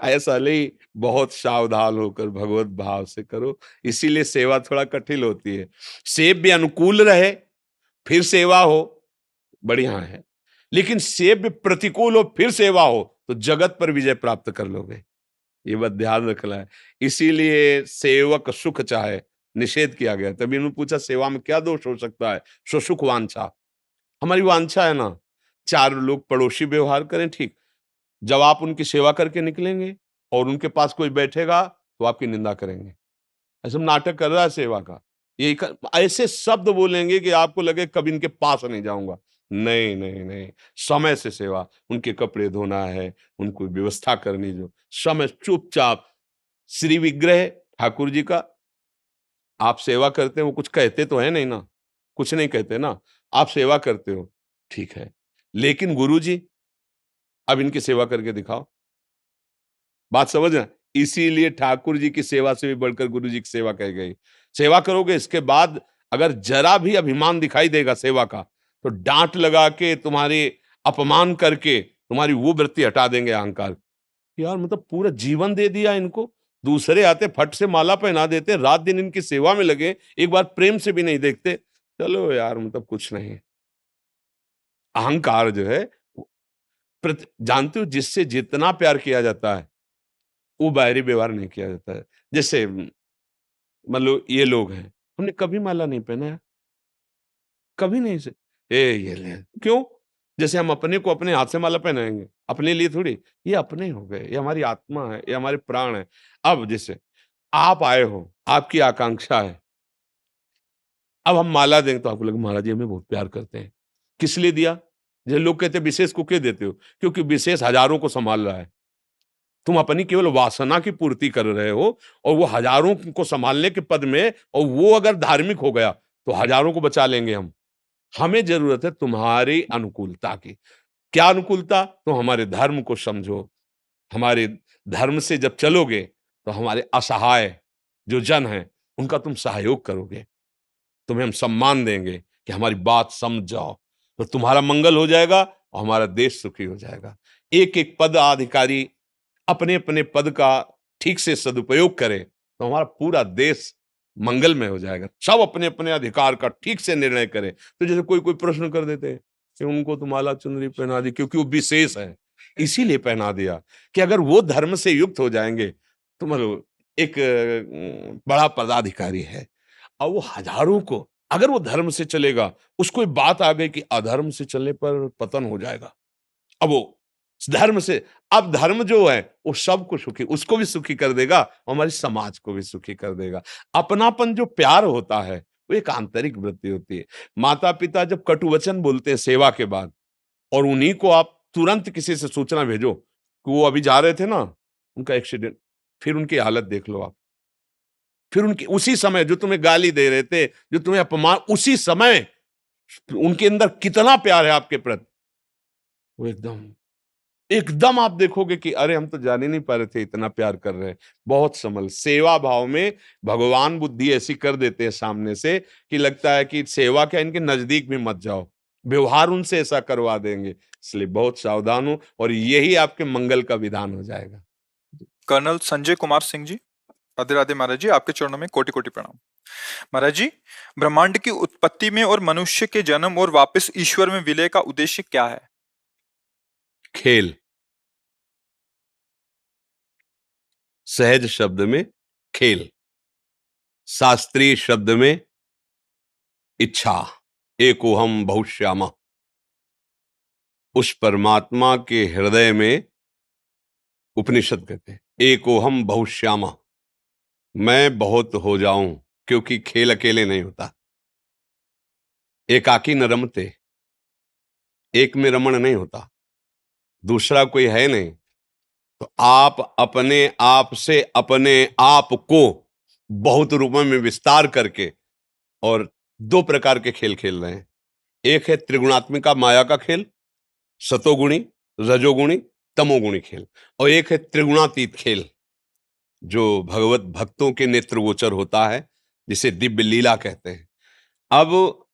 ऐसा नहीं, बहुत सावधान होकर भगवत भाव से करो। इसीलिए सेवा थोड़ा कठिन होती है। सेव्य अनुकूल रहे फिर सेवा हो, बढ़िया है। लेकिन सेव्य प्रतिकूल हो फिर सेवा हो, तो जगत पर विजय प्राप्त कर लोगे। ये बात ध्यान रखना है। इसीलिए सेवक सुख चाहे, निषेध किया गया। तभी उन्होंने पूछा, सेवा में क्या दोष हो सकता है? सो सुख वांछा। हमारी वांछा है ना, चार लोग पड़ोसी व्यवहार करें, ठीक। जब आप उनकी सेवा करके निकलेंगे और उनके पास कोई बैठेगा तो आपकी निंदा करेंगे, ऐसा नाटक कर रहा है सेवा का, ऐसे शब्द बोलेंगे कि आपको लगे कभी इनके पास नहीं जाऊंगा। नहीं नहीं नहीं, समय से सेवा, उनके कपड़े धोना है, उनको व्यवस्था करनी, जो समय चुपचाप। श्री विग्रह ठाकुर जी का आप सेवा करते हैं, वो कुछ कहते तो है नहीं ना, कुछ नहीं कहते ना, आप सेवा करते हो, ठीक है। लेकिन गुरु जी, अब इनकी सेवा करके दिखाओ। बात समझ रहे हैं? इसीलिए ठाकुर जी की सेवा से भी बढ़कर गुरु जी की सेवा कही गई। सेवा करोगे, इसके बाद अगर जरा भी अभिमान दिखाई देगा सेवा का, तो डांट लगा के, तुम्हारे अपमान करके तुम्हारी वो वृत्ति हटा देंगे, अहंकार। यार मतलब पूरा जीवन दे दिया इनको, दूसरे आते फट से माला पहना देते, रात दिन इनकी सेवा में लगे, एक बार प्रेम से भी नहीं देखते। चलो यार, मतलब कुछ नहीं। अहंकार जो है, जानते हो, जिससे जितना प्यार किया जाता है वो बाहरी व्यवहार नहीं किया जाता है। जैसे मान लो ये लोग हैं, हमने कभी माला नहीं पहना है, कभी नहीं से, ए ये ले, क्यों? जैसे हम अपने को अपने हाथ से माला पहनाएंगे, अपने लिए थोड़ी। ये अपने हो गए, ये हमारी आत्मा है, ये हमारे प्राण है। अब जैसे आप आए हो, आपकी आकांक्षा है, अब हम माला देंगे तो आपको लगे महाराज जी हमें बहुत प्यार करते हैं। किस लिए दिया? जैसे लोग कहते हैं विशेष को क्यों देते हो? क्योंकि विशेष हजारों को संभाल रहा है। तुम अपनी केवल वासना की पूर्ति कर रहे हो, और वो हजारों को संभालने के पद में, और वो अगर धार्मिक हो गया तो हजारों को बचा लेंगे हम। हमें जरूरत है तुम्हारी अनुकूलता की। क्या अनुकूलता? तो हमारे धर्म को समझो। हमारे धर्म से जब चलोगे तो हमारे असहाय जो जन हैं उनका तुम सहयोग करोगे, तुम्हें हम सम्मान देंगे कि हमारी बात समझ जाओ, तो तुम्हारा मंगल हो जाएगा और हमारा देश सुखी हो जाएगा। एक एक पद अधिकारी अपने अपने पद का ठीक से सदुपयोग करें तो हमारा पूरा देश मंगलमय हो जाएगा। सब अपने अपने अधिकार का ठीक से निर्णय करें। तो जैसे कोई कोई प्रश्न कर देते हैं कि उनको तो माला चुनरी पहना दी क्योंकि वो विशेष है, इसीलिए पहना दिया, कि अगर वो धर्म से युक्त हो जाएंगे तो मतलब एक बड़ा पदाधिकारी है, और वो हजारों को, अगर वो धर्म से चलेगा, उसको एक बात आ गई कि अधर्म से चलने पर पतन हो जाएगा, अब वो धर्म से, अब धर्म जो है वो सबको सुखी, उसको भी सुखी कर देगा और हमारे समाज को भी सुखी कर देगा। अपनापन जो प्यार होता है वो एक आंतरिक वृत्ति होती है। माता पिता जब कटु वचन बोलते हैं सेवा के बाद, और उन्हीं को आप तुरंत किसी से सूचना भेजो कि वो अभी जा रहे थे ना, उनका एक्सीडेंट, फिर उनकी हालत देख लो आप। फिर उनकी उसी समय जो तुम्हें गाली दे रहे थे, जो तुम्हें अपमान, उसी समय उनके अंदर कितना प्यार है आपके प्रति, वो एकदम एकदम आप देखोगे कि अरे हम तो जान ही नहीं पा रहे थे इतना प्यार कर रहे हैं। बहुत समल सेवा भाव में भगवान बुद्धि ऐसी कर देते हैं सामने से कि लगता है कि सेवा क्या, इनके नजदीक भी मत जाओ, व्यवहार उनसे ऐसा करवा देंगे। इसलिए बहुत सावधान हो और यही आपके मंगल का विधान हो जाएगा। कर्नल संजय कुमार सिंह जी, राधे राधे महाराज जी, आपके चरणों में कोटि कोटि प्रणाम। महाराज जी, ब्रह्मांड की उत्पत्ति में और मनुष्य के जन्म और वापस ईश्वर में विलय का उद्देश्य क्या है? खेल, सहज शब्द में खेल, शास्त्रीय शब्द में इच्छा, एकोहम बहुश्यामा। उस परमात्मा के हृदय में उपनिषद कहते हैं एकोहम बहुश्यामा, मैं बहुत हो जाऊं, क्योंकि खेल अकेले नहीं होता। एकाकी न रमते, एक में रमण नहीं होता, दूसरा कोई है नहीं। तो आप अपने आप से अपने आप को बहुत रूपों में विस्तार करके और दो प्रकार के खेल खेल रहे हैं। एक है त्रिगुणात्मिका माया का खेल, सतोगुणी, रजोगुणी, तमोगुणी खेल, और एक है त्रिगुणातीत खेल जो भगवत भक्तों के नेत्रगोचर होता है, जिसे दिव्य लीला कहते हैं। अब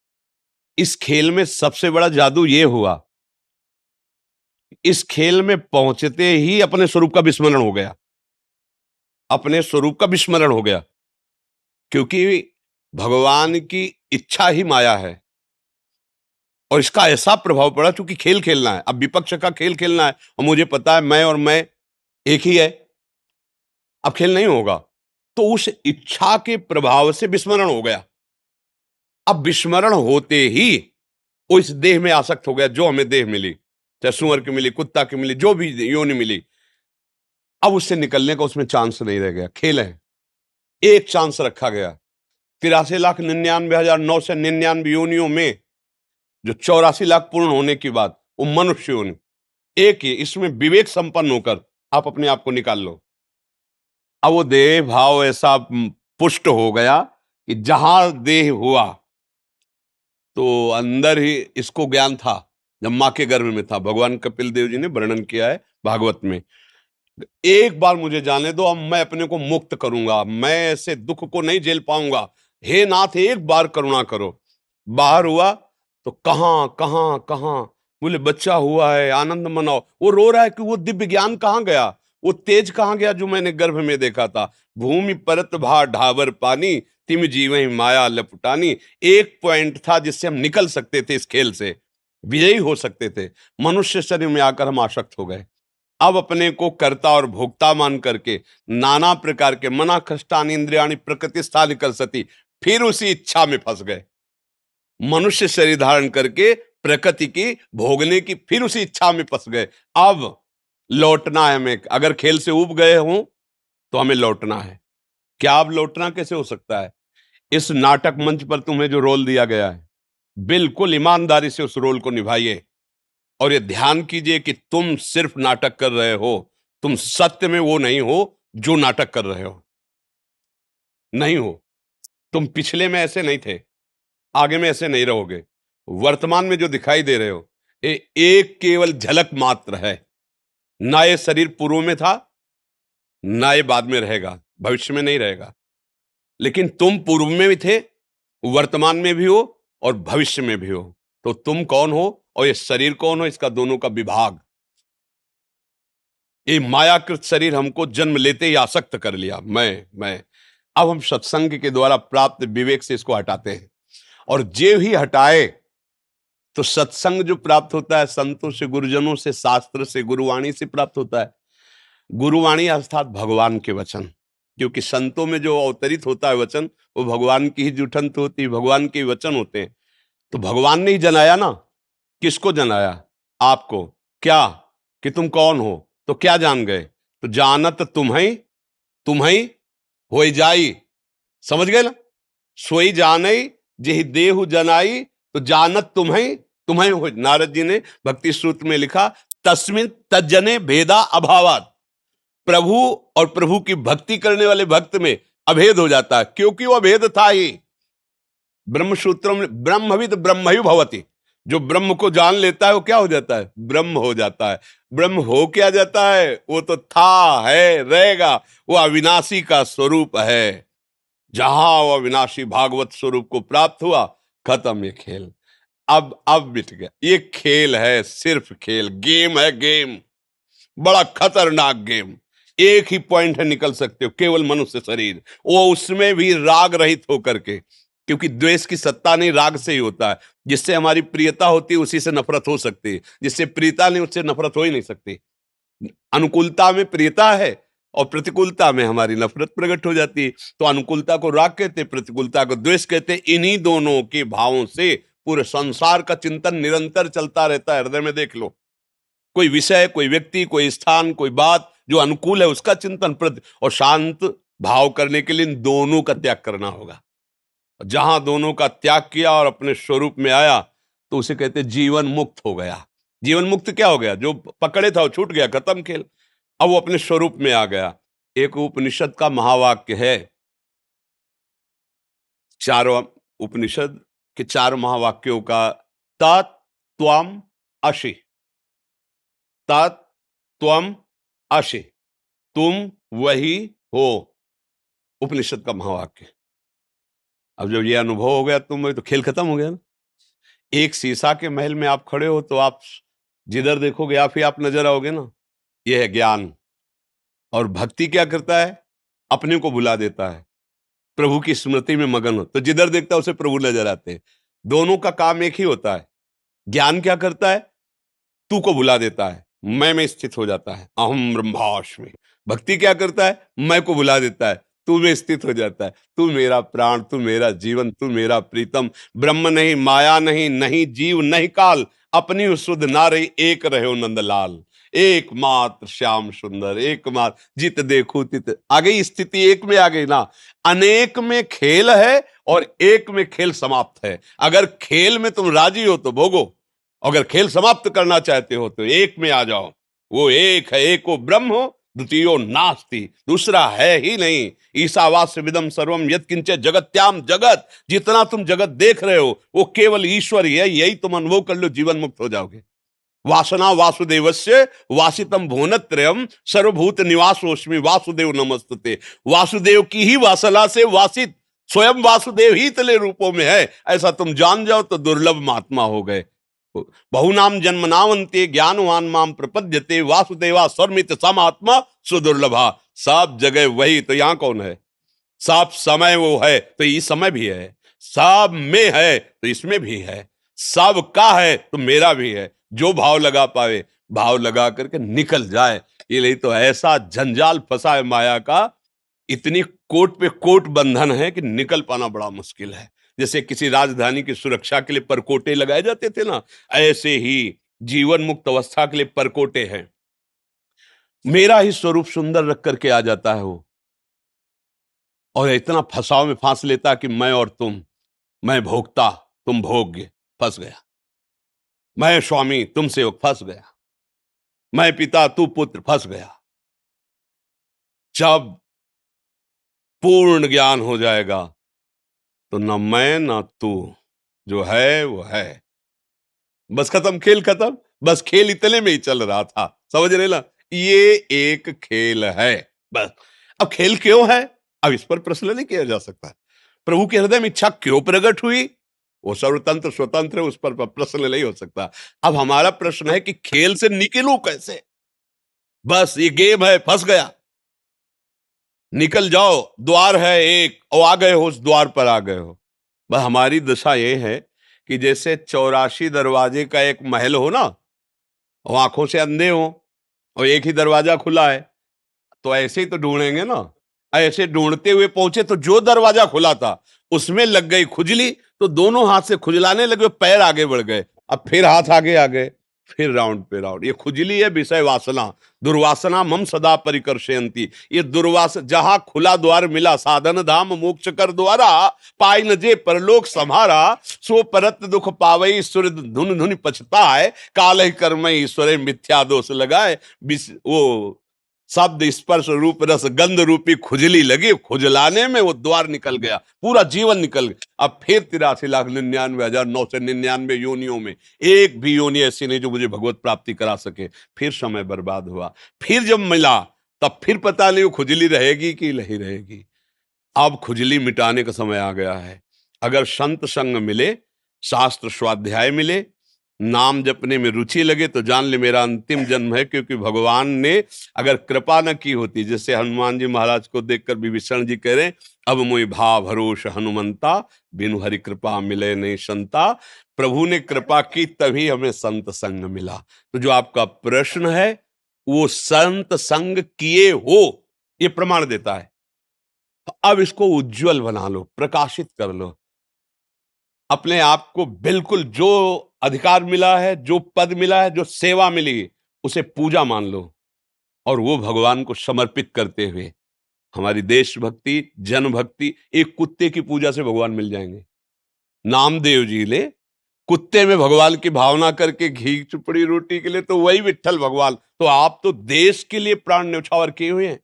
इस खेल में सबसे बड़ा जादू ये हुआ, इस खेल में पहुंचते ही अपने स्वरूप का विस्मरण हो गया, अपने स्वरूप का विस्मरण हो गया, क्योंकि भगवान की इच्छा ही माया है। और इसका ऐसा प्रभाव पड़ा, क्योंकि खेल खेलना है, अब विपक्ष का खेल खेलना है, और मुझे पता है मैं और मैं एक ही है, अब खेल नहीं होगा। तो उस इच्छा के प्रभाव से विस्मरण हो गया। अब विस्मरण होते ही वो इस देह में आसक्त हो गया, जो हमें देह मिली, चाहे सुअर की मिली, कुत्ता की मिली, जो भी योनि मिली। अब उससे निकलने का उसमें चांस नहीं रह गया। खेल है, एक चांस रखा गया। 83,99,999 योनियों में जो 84 लाख पूर्ण होने की बाद वो मनुष्य योनि एक ही, इसमें विवेक संपन्न होकर आप अपने आप को निकाल लो। अब वो देह भाव ऐसा पुष्ट हो गया कि जहां देह हुआ तो अंदर ही इसको ज्ञान था, जब मां के गर्भ में था। भगवान कपिल देव जी ने वर्णन किया है भागवत में, एक बार मुझे जाने दो, अब मैं अपने को मुक्त करूंगा, मैं ऐसे दुख को नहीं झेल पाऊंगा, हे नाथ एक बार करुणा करो। बाहर हुआ तो कहां कहां कहां, बोले बच्चा हुआ है, आनंद मनाओ। वो रो रहा है कि वो दिव्य ज्ञान कहां गया, वो तेज कहां गया जो मैंने गर्भ में देखा था। भूमि परत भा ढाबर पानी, तिम जीवहि माया लपटानी। एक पॉइंट था जिससे हम निकल सकते थे, इस खेल से विजयी हो सकते थे। मनुष्य शरीर में आकर हम आसक्त हो गए। अब अपने को कर्ता और भोक्ता मान करके नाना प्रकार के मना कष्टानि इंद्रियाणि प्रकृति स्थान कर सती, फिर उसी इच्छा में फंस गए। मनुष्य शरीर धारण करके प्रकृति की भोगने की फिर उसी इच्छा में फंस गए। अब लौटना है हमें, अगर खेल से उब गए हों तो हमें लौटना है। क्या अब लौटना कैसे हो सकता है? इस नाटक मंच पर तुम्हें जो रोल दिया गया है, बिल्कुल ईमानदारी से उस रोल को निभाइए और ये ध्यान कीजिए कि तुम सिर्फ नाटक कर रहे हो, तुम सत्य में वो नहीं हो जो नाटक कर रहे हो, नहीं हो। तुम पिछले में ऐसे नहीं थे, आगे में ऐसे नहीं रहोगे। वर्तमान में जो दिखाई दे रहे हो ये एक केवल झलक मात्र है। ना ये शरीर पूर्व में था, ना ये बाद में रहेगा, भविष्य में नहीं रहेगा। लेकिन तुम पूर्व में भी थे, वर्तमान में भी हो और भविष्य में भी हो। तो तुम कौन हो और ये शरीर कौन हो, इसका दोनों का विभाग। ये मायाकृत शरीर हमको जन्म लेते ही आसक्त कर लिया, मैं। अब हम सत्संग के द्वारा प्राप्त विवेक से इसको हटाते हैं, और जे ही हटाए तो सत्संग जो प्राप्त होता है संतों से, गुरुजनों से, शास्त्र से, गुरुवाणी से प्राप्त होता है। गुरुवाणी अर्थात भगवान के वचन, क्योंकि संतों में जो अवतरित होता है वचन, वो भगवान की ही जुठंत होती है, भगवान के वचन होते हैं। तो भगवान ने ही जनाया ना, किसको जनाया? आपको। क्या कि तुम कौन हो? तो क्या जान गए? तो जानत तुम्हें होई जाई, समझ गए ना? सोई जानई जेहि देहु जनाई, तो जानत तुम्हें हो। नारद जी ने भक्ति सूत्र में लिखा, तस्मिन तज्जने भेदा अभावात। प्रभु और प्रभु की भक्ति करने वाले भक्त में अभेद हो जाता है, क्योंकि वो अभेद था ही। ब्रह्मसूत्रों में ब्रह्मविद ब्रह्मयु भवति, जो ब्रह्म को जान लेता है वो क्या हो जाता है? ब्रह्म हो जाता है। ब्रह्म हो क्या जाता है? वो तो था, है, रहेगा, वो अविनाशी का स्वरूप है। जहां वो अविनाशी भागवत स्वरूप को प्राप्त हुआ, खत्म ये खेल। अब मिट गया। ये खेल है, सिर्फ खेल, गेम है, गेम, बड़ा खतरनाक गेम। एक ही पॉइंट है, निकल सकते हो, केवल मनुष्य शरीर, वो उसमें भी राग रहित होकर के, क्योंकि द्वेष की सत्ता नहीं, राग से ही होता है। जिससे हमारी प्रियता होती है उसी से नफरत हो सकती है, जिससे प्रियता नहीं उससे नफरत हो ही नहीं सकती। अनुकूलता में प्रियता है और प्रतिकूलता में हमारी नफरत प्रकट हो जाती है। तो अनुकूलता को राग कहते, प्रतिकूलता को द्वेष कहते। इन्हीं दोनों के भावों से पूरे संसार का चिंतन निरंतर चलता रहता है। हृदय में देख लो, कोई विषय, कोई व्यक्ति, कोई स्थान, कोई बात जो अनुकूल है उसका चिंतन और शांत भाव करने के लिए इन दोनों का त्याग करना होगा। जहां दोनों का त्याग किया और अपने स्वरूप में आया तो उसे कहते जीवन मुक्त हो गया। जीवन मुक्त क्या हो गया? जो पकड़े था वो छूट गया, खत्म खेल। अब वो अपने स्वरूप में आ गया। एक उपनिषद का महावाक्य है, चारों उपनिषद के 4 महावाक्यों का, तत्त्वम् असि, तत्त्वम् असि, तुम वही हो, उपनिषद का महावाक्य। अब जब ये अनुभव हो गया तुम वही, तो खेल खत्म हो गया ना। एक शीशा के महल में आप खड़े हो तो आप जिधर देखोगे आप ही आप नजर आओगे ना। यह है ज्ञान। और भक्ति क्या करता है? अपने को भुला देता है, प्रभु की स्मृति में मगन हो, तो जिधर देखता है उसे प्रभु नजर आते हैं। दोनों का काम एक ही होता है। ज्ञान क्या करता है? तू को भुला देता है, मैं में स्थित हो जाता है, अहम ब्रह्मास्मि। भक्ति क्या करता है? मैं को भुला देता है, तू में स्थित हो जाता है। तू मेरा प्राण, तू मेरा जीवन, तू मेरा प्रीतम। ब्रह्म नहीं, माया नहीं, नहीं जीव नहीं काल, अपनी शुद्ध ना रही, एक रहे नंदलाल। एकमात्र श्याम सुंदर, एकमात्र जित देखो तित। आ गई स्थिति, एक में आ गई ना। अनेक में खेल है और एक में खेल समाप्त है। अगर खेल में तुम राजी हो तो भोगो, अगर खेल समाप्त करना चाहते हो तो एक में आ जाओ। वो एक है, एको ब्रह्म द्वितीयो नास्ति, दूसरा है ही नहीं। ईशावास्य विदम सर्वम यत्किंच जगत्याम जगत, जितना तुम जगत देख रहे हो वो केवल ईश्वर ही है। यही तुम अनुभव कर लो, जीवन मुक्त हो जाओगे। वासना वासुदेवस्य वासितम भुवनत्रयम सर्वभूत निवासोस्मि वासुदेव नमस्तुते। वासुदेव की ही वासना से वासित स्वयं वासुदेव ही तले रूपों में है, ऐसा तुम जान जाओ तो दुर्लभ महात्मा हो गए। बहुनाम जन्मनावंते ज्ञानवान माम प्रपद्यते वासुदेवा सर्वमित समात्मा सुदुर्लभा। सब जगह वही, तो यहां कौन है? सब समय वो है तो ये समय भी है, सब में है तो इसमें भी है, सब का है तो मेरा भी है। जो भाव लगा पावे, भाव लगा करके निकल जाए। ये नहीं तो ऐसा जंजाल फंसा है माया का, इतनी कोट पे कोट बंधन है कि निकल पाना बड़ा मुश्किल है। जैसे किसी राजधानी की सुरक्षा के लिए परकोटे लगाए जाते थे ना, ऐसे ही जीवन मुक्त अवस्था के लिए परकोटे हैं। मेरा ही स्वरूप सुंदर रख करके आ जाता है वो, और इतना फंसाव में फांस लेता कि मैं और तुम, मैं भोक्ता तुम भोग्य, फंस गया। मैं स्वामी तुम सेवक, फंस गया। मैं पिता तू पुत्र, फंस गया। जब पूर्ण ज्ञान हो जाएगा तो न मैं न तू, जो है वो है। बस खत्म, खेल खत्म। बस खेल इतने में ही चल रहा था, समझ रहे ना? ये एक खेल है बस। अब खेल क्यों है, अब इस पर प्रश्न नहीं किया जा सकता। प्रभु के हृदय में इच्छा क्यों प्रकट हुई, वो सर्वतंत्र स्वतंत्र है, उस पर प्रश्न नहीं हो सकता। अब हमारा प्रश्न है कि खेल से निकलूं कैसे। बस ये गेम है, फंस गया, निकल जाओ। द्वार है एक, और आ गए हो, उस द्वार पर आ गए हो। बस हमारी दशा ये है कि जैसे 84 दरवाजे का एक महल हो ना, और आंखों से अंधे हो और एक ही दरवाजा खुला है, तो ऐसे ही तो ढूंढेंगे ना। ऐसे ढूंढते हुए पहुंचे तो जो दरवाजा खुला था उसमें लग गई खुजली, तो दोनों हाथ से खुजलाने लगे, पैर आगे बढ़ गए। अब फिर हाथ आगे आ गए, फिर राउंड पे राउंड। ये खुजली है विषय वासना, दुर्वासना मम सदा परिकर्षयंती। ये दुर्वास, जहां खुला द्वार मिला, साधन धाम मोक्ष कर द्वारा, पाई न जे परलोक सम्हारा, सो परत दुख पावई सुर धुन धुन पछताए, काल कर्म ईश्वरे मिथ्या दोष लगाए। वो शब्द स्पर्श रूप रस गंध रूपी खुजली लगी, खुजलाने में वो द्वार निकल गया, पूरा जीवन निकल गया। अब फिर 83,99,999 योनियों में एक भी योनि ऐसी नहीं जो मुझे भगवत प्राप्ति करा सके। फिर समय बर्बाद हुआ। फिर जब मिला तब फिर पता नहीं वो खुजली रहेगी कि नहीं रहेगी। अब खुजली मिटाने का समय आ गया है। अगर संत संग मिले, शास्त्र स्वाध्याय मिले, नाम जपने में रुचि लगे तो जान ले मेरा अंतिम जन्म है, क्योंकि भगवान ने अगर कृपा न की होती, जैसे हनुमान जी महाराज को देखकर विभीषण जी कह रहे हैं, अब मोहि भाव भरोस हनुमंता, बिनु हरि कृपा मिले नहीं संता। प्रभु ने कृपा की तभी हमें संत संग मिला। तो जो आपका प्रश्न है वो संत संग किए हो, ये प्रमाण देता है। तो अब इसको उज्जवल बना लो, प्रकाशित कर लो अपने आप को। बिल्कुल जो अधिकार मिला है, जो पद मिला है, जो सेवा मिली, उसे पूजा मान लो और वो भगवान को समर्पित करते हुए हमारी देशभक्ति, जनभक्ति, एक कुत्ते की पूजा से भगवान मिल जाएंगे। नामदेव जी ले कुत्ते में भगवान की भावना करके घी चुपड़ी रोटी के लिए, तो वही विट्ठल भगवान। तो आप तो देश के लिए प्राण न्यौछावर किए हुए हैं।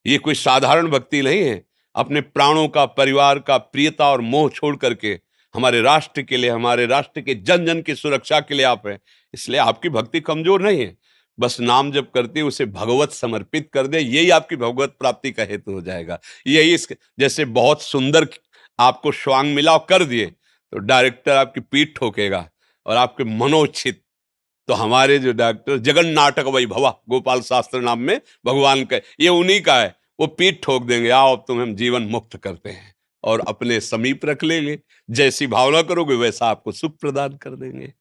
ये कोई साधारण भक्ति नहीं है। अपने प्राणों का, परिवार का, प्रियता और मोह छोड़ करके हमारे राष्ट्र के लिए, हमारे राष्ट्र के जन जन की सुरक्षा के लिए आप हैं। इसलिए आपकी भक्ति कमजोर नहीं है। बस नाम जब करते उसे भगवत समर्पित कर दे, यही आपकी भगवत प्राप्ति का हेतु हो जाएगा। यही जैसे बहुत सुंदर आपको स्वांग मिला और कर दिए तो डायरेक्टर आपकी पीठ ठोकेगा और आपके मनोचित। तो हमारे जो डॉक्टर जगन नाटक वैभवा गोपाल शास्त्र नाम में भगवान का, ये उन्हीं का है। वो पीठ ठोक देंगे, आओ अब तुम्हें हम जीवन मुक्त करते हैं और अपने समीप रख लेंगे। जैसी भावना करोगे वैसा आपको सुख प्रदान कर देंगे।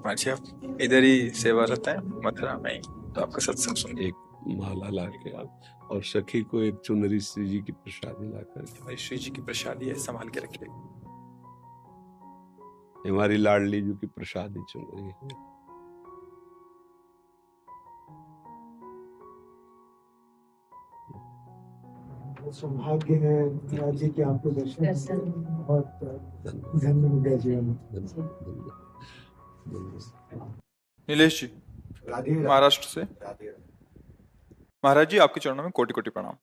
अच्छा, आप इधर ही सेवारत हैं मथुरा में ही, तो आपका सत्संग सुन एक माला ला के आप और सखी को एक चुनरी श्री जी की प्रसादी ला कर, भाई श्री जी की प्रसादी है, संभाल के रखिए। हमारी लाडली जी की प्रसादी चुनरी है। सौभाग्य है महाराज जी की आपको दर्शन बहुत धन्य हो गया जीवन में। नीलेश जी महाराष्ट्र से, महाराज जी आपके चरणों में कोटि कोटि प्रणाम।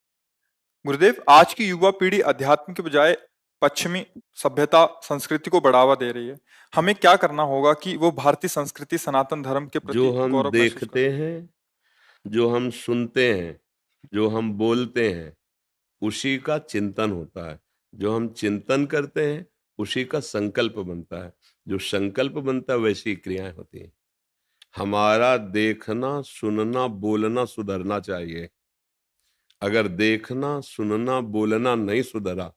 गुरुदेव, आज की युवा पीढ़ी अध्यात्म के बजाय पश्चिमी सभ्यता संस्कृति को बढ़ावा दे रही है। हमें क्या करना होगा कि वो भारतीय संस्कृति सनातन धर्म के प्रति जो हम गौरव महसूस देखते हैं, जो हम सुनते हैं, जो हम बोलते हैं, उसी का चिंतन होता है। जो हम चिंतन करते हैं उसी का संकल्प बनता है। जो संकल्प बनता है वैसी क्रियाएं होती हैं। हमारा देखना, सुनना, बोलना सुधरना चाहिए। अगर देखना, सुनना, बोलना नहीं सुधरा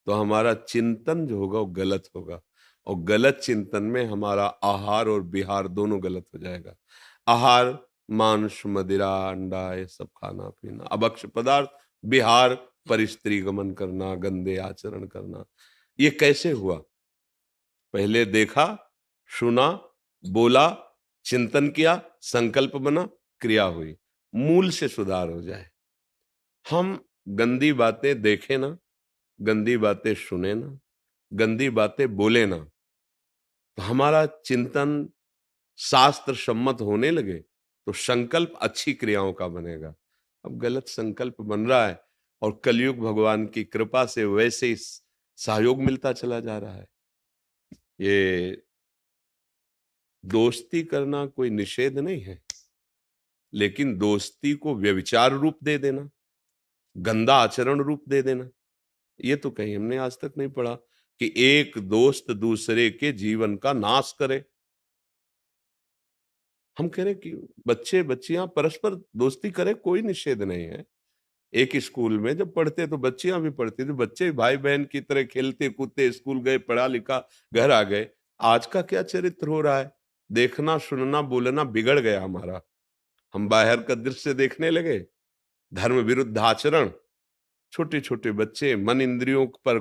तो हमारा चिंतन जो होगा वो गलत होगा, और गलत चिंतन में हमारा आहार और विहार दोनों गलत हो जाएगा। आहार मांस, मदिरा, अंडा, ये सब खाना पीना, अभक्ष्य पदार्थ। विहार परिस्त्री गमन करना, गंदे आचरण करना। ये कैसे हुआ? पहले देखा, सुना, बोला, चिंतन किया, संकल्प बना, क्रिया हुई। मूल से सुधार हो जाए। हम गंदी बातें देखें ना, गंदी बातें सुने ना, गंदी बातें बोले ना, तो हमारा चिंतन शास्त्र सम्मत होने लगे तो संकल्प अच्छी क्रियाओं का बनेगा। अब गलत संकल्प बन रहा है और कलयुग भगवान की कृपा से वैसे ही सहयोग मिलता चला जा रहा है। ये दोस्ती करना कोई निषेध नहीं है, लेकिन दोस्ती को व्यभिचार रूप दे देना, गंदा आचरण रूप दे देना, ये तो कहीं हमने आज तक नहीं पढ़ा कि एक दोस्त दूसरे के जीवन का नाश करे। हम कह रहे कि बच्चे बच्चियां परस्पर दोस्ती करें, कोई निषेध नहीं है। एक स्कूल में जब पढ़ते तो बच्चियां भी पढ़ती थी, बच्चे भाई बहन की तरह खेलते कूदते, स्कूल गए, पढ़ा लिखा, घर आ गए। आज का क्या चरित्र हो रहा है? देखना, सुनना, बोलना बिगड़ गया हमारा। हम बाहर का दृश्य देखने लगे, धर्म विरुद्ध आचरण। छोटे छोटे बच्चे, मन इंद्रियों पर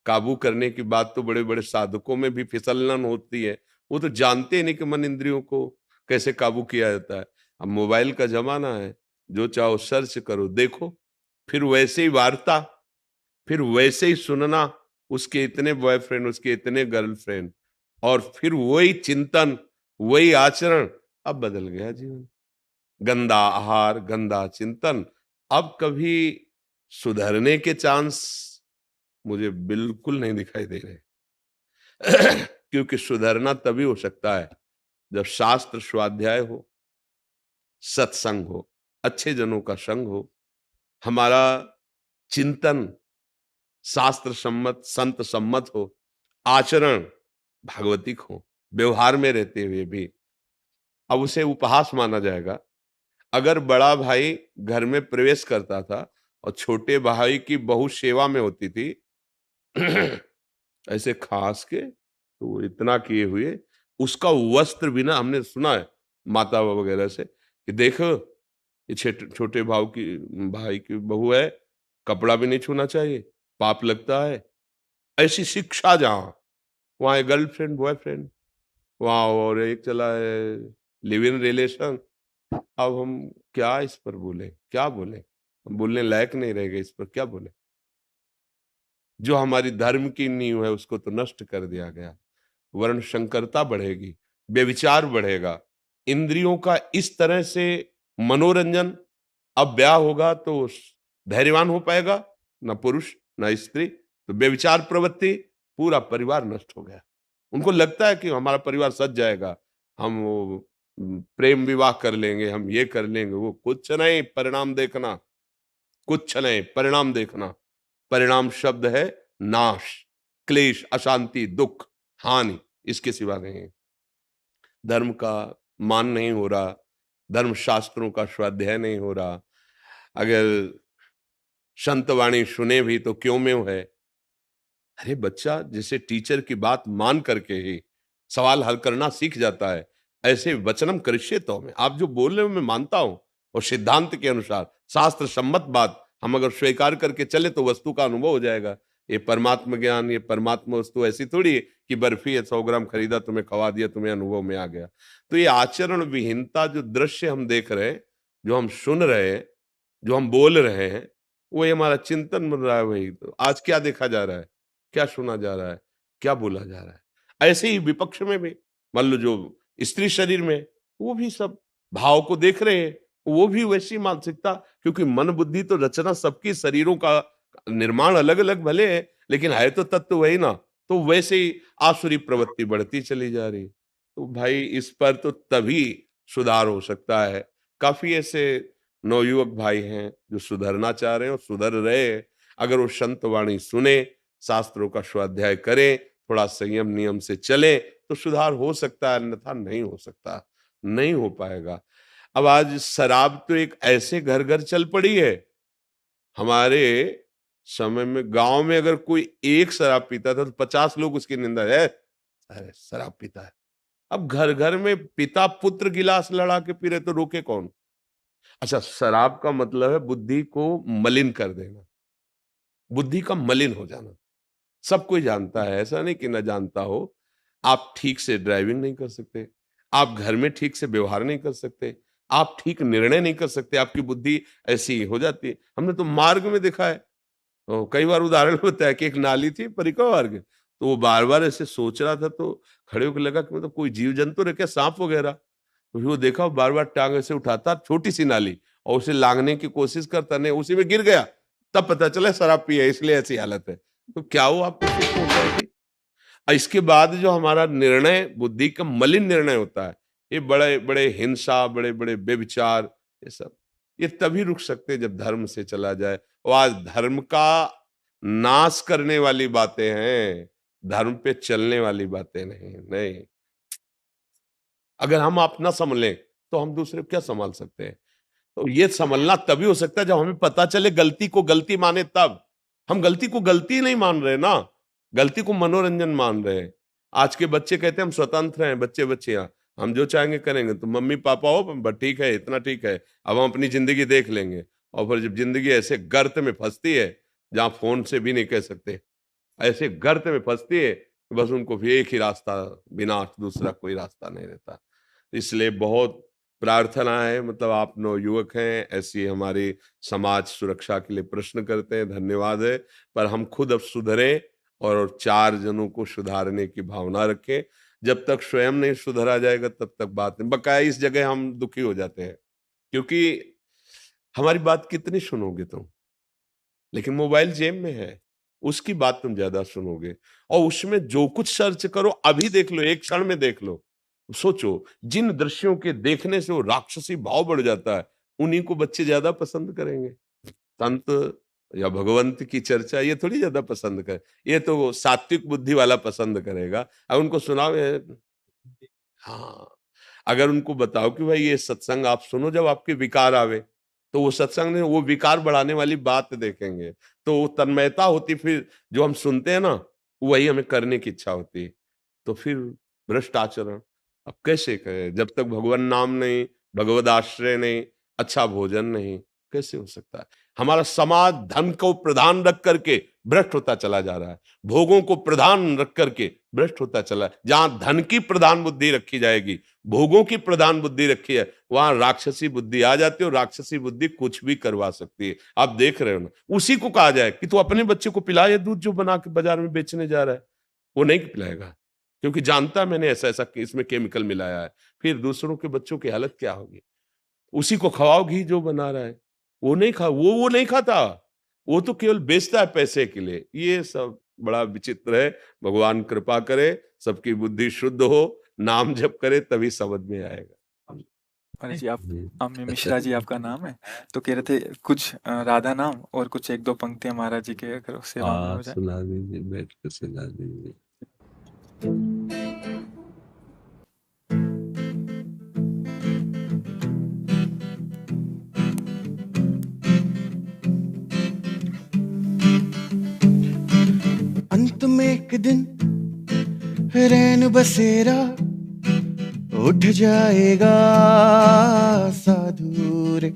काबू करने की बात तो बड़े बड़े साधकों में भी फिसलन होती है। वो तो जानते नहीं कि मन इंद्रियों को कैसे काबू किया जाता है। अब मोबाइल का जमाना है, जो चाहो सर्च करो, देखो, फिर वैसे ही वार्ता, फिर वैसे ही सुनना, उसके इतने बॉयफ्रेंड, उसके इतने गर्लफ्रेंड, और फिर वही चिंतन, वही आचरण। अब बदल गया जीवन। गंदा आहार, गंदा चिंतन, अब कभी सुधरने के चांस मुझे बिल्कुल नहीं दिखाई दे रहे। क्योंकि सुधरना तभी हो सकता है जब शास्त्र स्वाध्याय हो, सत्संग हो, अच्छे जनों का संग हो, हमारा चिंतन शास्त्र सम्मत, संत सम्मत हो, आचरण भागवतिक हो, व्यवहार में रहते हुए भी। अब उसे उपहास माना जाएगा। अगर बड़ा भाई घर में प्रवेश करता था और छोटे भाई की बहू सेवा में होती थी, ऐसे खास के तो वो इतना किए हुए, उसका वस्त्र भी ना, हमने सुना है माता वगैरह से कि देखो ये छोटे भाई की बहू है, कपड़ा भी नहीं छूना चाहिए, पाप लगता है। ऐसी शिक्षा जहां, वहां गर्लफ्रेंड बॉयफ्रेंड, वहां और एक चला है लिव इन रिलेशन। अब हम क्या इस पर बोले, क्या बोले? हम बोलने लायक नहीं रह गए, इस पर क्या बोले? जो हमारी धर्म की नींव है उसको तो नष्ट कर दिया गया। वर्ण संकरता बढ़ेगी, व्यभिचार बढ़ेगा, इंद्रियों का इस तरह से मनोरंजन। अब ब्याह होगा तो धैर्यवान हो पाएगा ना पुरुष ना स्त्री, तो व्यभिचार प्रवृत्ति, पूरा परिवार नष्ट हो गया। उनको लगता है कि हमारा परिवार सज जाएगा, हम वो प्रेम विवाह कर लेंगे, हम ये कर लेंगे, वो कुछ नहीं, परिणाम देखना, कुछ नहीं, परिणाम देखना। परिणाम शब्द है नाश, क्लेश, अशांति, दुख, हानि, इसके सिवा नहीं है। धर्म का मान नहीं हो रहा, धर्म शास्त्रों का स्वाध्याय नहीं हो रहा। अगर संत वाणी सुने भी तो क्यों में है। अरे बच्चा जैसे टीचर की बात मान करके ही सवाल हल करना सीख जाता है, ऐसे वचनम करिष्ये तो में, आप जो बोल रहे हो मैं मानता हूं, और सिद्धांत के अनुसार शास्त्र सम्मत बात हम अगर स्वीकार करके चले तो वस्तु का अनुभव हो जाएगा। ये परमात्म ज्ञान, ये परमात्मा वस्तु ऐसी थोड़ी है कि बर्फी है 100 ग्राम खरीदा, तुम्हें खवा दिया, तुम्हें अनुभव में आ गया। तो ये आचरण विहीनता, जो दृश्य हम देख रहे हैं, जो हम सुन रहे हैं, जो हम बोल रहे हैं, वो हमारा चिंतन बन रहा है। वही तो आज क्या देखा जा रहा है, क्या सुना जा रहा है, क्या बोला जा रहा है। ऐसे ही विपक्ष में भी मान लो जो स्त्री शरीर में, वो भी सब भाव को देख रहे हैं, वो भी वैसी मानसिकता, क्योंकि मन बुद्धि तो रचना सबकी, शरीरों का निर्माण अलग अलग भले है, लेकिन है तो तत्व वही ना। तो वैसे ही आसुरी प्रवृत्ति बढ़ती चली जा रही। तो भाई इस पर तो तभी सुधार हो सकता है। काफी ऐसे नवयुवक भाई हैं जो सुधरना चाह रहे हैं और सुधर रहे हैं। अगर वो संत वाणी सुने, शास्त्रों का स्वाध्याय करें, थोड़ा संयम नियम से चले, तो सुधार हो सकता है, अन्यथा नहीं हो सकता, नहीं हो पाएगा। अब आज शराब तो एक ऐसे घर घर चल पड़ी है। हमारे समय में गांव में अगर कोई एक शराब पीता था तो 50 लोग उसकी निंदा है, अरे शराब पीता है। अब घर घर में पिता पुत्र गिलास लड़ा के पी रहे, तो रोके कौन? अच्छा, शराब का मतलब है बुद्धि को मलिन कर देना, बुद्धि का मलिन हो जाना। सब कोई जानता है, ऐसा नहीं कि ना जानता हो। आप ठीक से ड्राइविंग नहीं कर सकते, आप घर में ठीक से व्यवहार नहीं कर सकते, आप ठीक निर्णय नहीं कर सकते, आपकी बुद्धि ऐसी हो जाती है। हमने तो मार्ग में देखा है, कई बार उदाहरण बताया कि एक नाली थी परिक्रमा मार्ग, तो वो बार बार ऐसे सोच रहा था, तो खड़े होकर लगा कि मतलब कोई जीव जंतु रखे, सांप वगैरह। तो फिर वो देखा, बार बार टांग ऐसे उठाता, छोटी सी नाली, और उसे लांघने की कोशिश करता, नहीं उसी में गिर गया। तब पता चला शराब पी है, इसलिए ऐसी हालत है। तो क्या वो आपको सीख हो जाएगी। इसके बाद जो हमारा निर्णय बुद्धि का मलिन निर्णय होता है, ये बड़े बड़े हिंसा, बड़े बड़े व्यभिचार, ये सब ये तभी रुक सकते हैं जब धर्म से चला जाए। और आज धर्म का नाश करने वाली बातें हैं, धर्म पे चलने वाली बातें नहीं। नहीं, अगर हम अपना संभलें तो हम दूसरे को क्या संभाल सकते हैं। तो ये संभलना तभी हो सकता है जब हमें पता चले गलती को गलती माने तब। हम गलती को गलती नहीं मान रहे ना, गलती को मनोरंजन मान रहे हैं। आज के बच्चे कहते हैं हम स्वतंत्र हैं, बच्चे बच्चियां हम जो चाहेंगे करेंगे, तो मम्मी पापा हो बस ठीक है, इतना ठीक है, अब हम अपनी जिंदगी देख लेंगे। और फिर जब जिंदगी ऐसे गर्त में फंसती है जहां फोन से भी नहीं कह सकते, ऐसे गर्त में फंसती है, बस उनको भी एक ही रास्ता, विनाश, दूसरा कोई रास्ता नहीं रहता। इसलिए बहुत प्रार्थना है, मतलब आप नवयुवक हैं, ऐसी हमारी समाज सुरक्षा के लिए प्रश्न करते हैं, धन्यवाद है। पर हम खुद अब सुधरें और 4 जनों को सुधारने की भावना रखें। जब तक स्वयं नहीं सुधरा जाएगा तब तक बात नहीं। बकाया इस जगह हम दुखी हो जाते हैं क्योंकि हमारी बात कितनी सुनोगे तुम, लेकिन मोबाइल जेब में है, उसकी बात तुम ज्यादा सुनोगे। और उसमें जो कुछ सर्च करो, अभी देख लो, एक क्षण में देख लो, सोचो जिन दृश्यों के देखने से वो राक्षसी भाव बढ़ जाता है, उन्हीं को बच्चे ज्यादा पसंद करेंगे। संत या भगवंत की चर्चा ये थोड़ी ज्यादा पसंद करे, ये तो वो सात्विक बुद्धि वाला पसंद करेगा। अब उनको सुनाओ हाँ, अगर उनको बताओ कि भाई ये सत्संग आप सुनो जब आपके विकार आवे, तो वो सत्संग में वो विकार बढ़ाने वाली बात देखेंगे, तो वो तन्मयता होती, फिर जो हम सुनते हैं ना वही हमें करने की इच्छा होती। तो फिर भ्रष्ट आचरण अब कैसे करें जब तक भगवान नाम नहीं, भगवद आश्रय नहीं, अच्छा भोजन नहीं, कैसे हो सकता है? हमारा समाज धन को प्रधान रख करके भ्रष्ट होता चला जा रहा है, भोगों को प्रधान रख करके भ्रष्ट होता चला है। जहां धन की प्रधान बुद्धि रखी जाएगी, भोगों की प्रधान बुद्धि रखी है, वहां राक्षसी बुद्धि आ जाती है, और राक्षसी बुद्धि कुछ भी करवा सकती है। आप देख रहे हो ना, उसी को कहा जाए कि तू अपने बच्चे को पिला ये दूध जो बना के बाजार में बेचने जा रहा है, वो नहीं पिलाएगा, क्योंकि जानता है मैंने ऐसा ऐसा इसमें केमिकल मिलाया है। फिर दूसरों के बच्चों की हालत क्या होगी? उसी को खवाओ घी जो बना रहा है, वो नहीं खा, वो नहीं खाता, वो तो केवल बेचता है पैसे के लिए। ये सब बड़ा विचित्र है। भगवान कृपा करे, सबकी बुद्धि शुद्ध हो, नाम जप करे, तभी समझ में आएगा। अरे जी, आप अम्मी मिश्रा जी आपका नाम है, तो कह रहे थे कुछ राधा नाम और कुछ एक दो पंक्तियां महाराज जी के अगर सेवा में हो जाए। सुना दीजिए, बैठ कर सुना दीजिए। अंत में एक दिन रैन बसेरा उठ जाएगा साधु रे,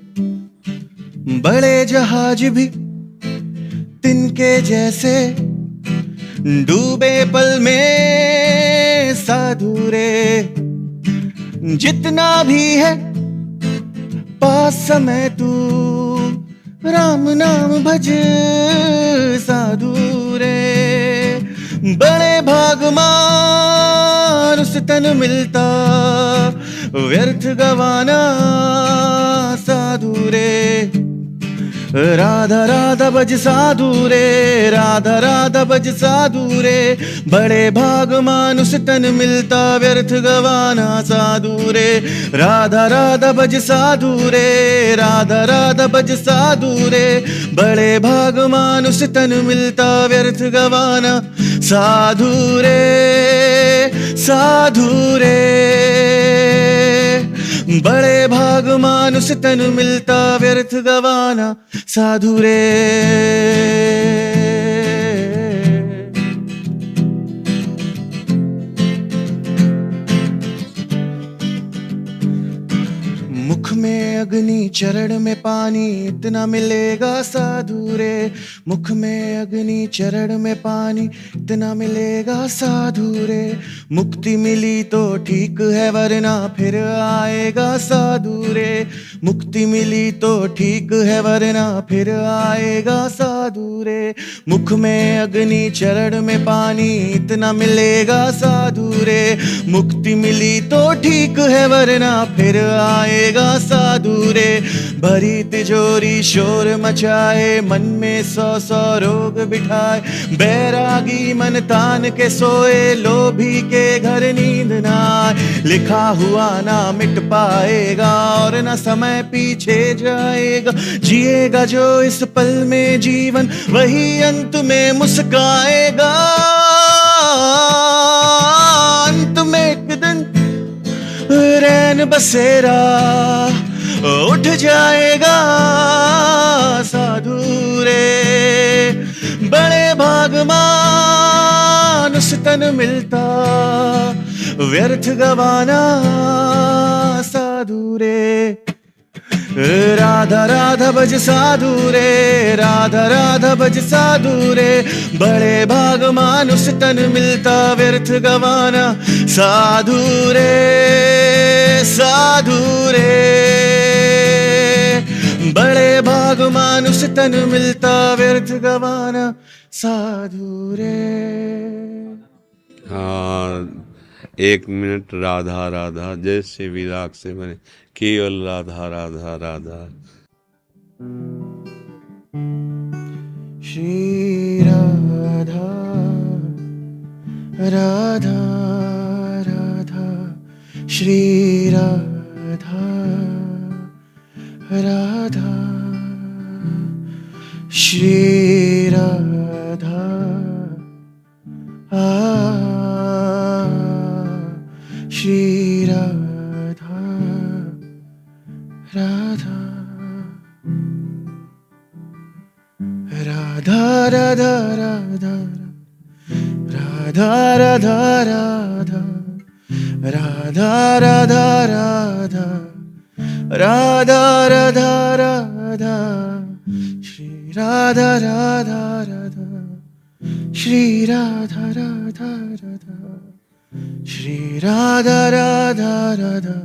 बड़े जहाज भी तिनके जैसे डूबे पल में साधु रे, जितना भी है पास समय तू राम नाम भज साधु रे, बड़े भागमान उस तन मिलता व्यर्थ गवाना साधु रे, राधा राधा भज साधु रे, राधा राधा भज साधु रे, बड़े भाग मानुष तन मिलता व्यर्थ गवाना साधु रे, राधा राधा भज साधु रे, राधा राधा भज साधु रे, बड़े भाग मानुष तन मिलता व्यर्थ गवाना साधु रे, साधु रे, बड़े भाग मानुष तन मिलता व्यर्थ गवाना साधु रे। मुख में अग्नि चरण में पानी इतना मिलेगा साधु रे, मुख में अग्नि चरण में पानी इतना मिलेगा साधु रे, मुक्ति मिली तो ठीक है वरना फिर आएगा साधु रे, मुक्ति मिली तो ठीक है वरना फिर आएगा साधु रे, मुख में अग्नि चरण में पानी इतना मिलेगा साधु रे, मुक्ति मिली तो ठीक है वरना फिर आएगा साधु रे, भरी तिजोरी शोर मचाए मन में सौ सौ रोग बिठाए, बैरागी मन तान के सोए लोभी के घर नींद ना आए, लिखा हुआ ना मिट पाएगा और ना समय पीछे जाएगा, जिएगा जो इस पल में जीवन वही अंत में मुस्काएगा, अंत में एक दिन रैन बसेरा उठ जाएगा साधु रे, बड़े भाग मानुष तन मिलता व्यर्थ गवाना साधु रे, राधा राधा भज साधु रे, राधा राधा भज साधु रे, बड़े भाग मानुष तन मिलता व्यर्थ गवाना साधु रे, साधु रे, बड़े भाग मानुष तन मिलता व्यर्थ गवाना साधु रे। हाँ, एक मिनट राधा राधा जैसे विराग से बने, केवल राधा राधा राधा। श्री राधा राधा राधा, श्री राधा राधा, श्री राधा श्री राधा राधा राधा राधा राधा राधा राधा राधा राधा राधा राधा राधा राधा राधा, श्री राधा राधा राधा, श्री राधा राधा राधा, श्री राधा राधा राधा,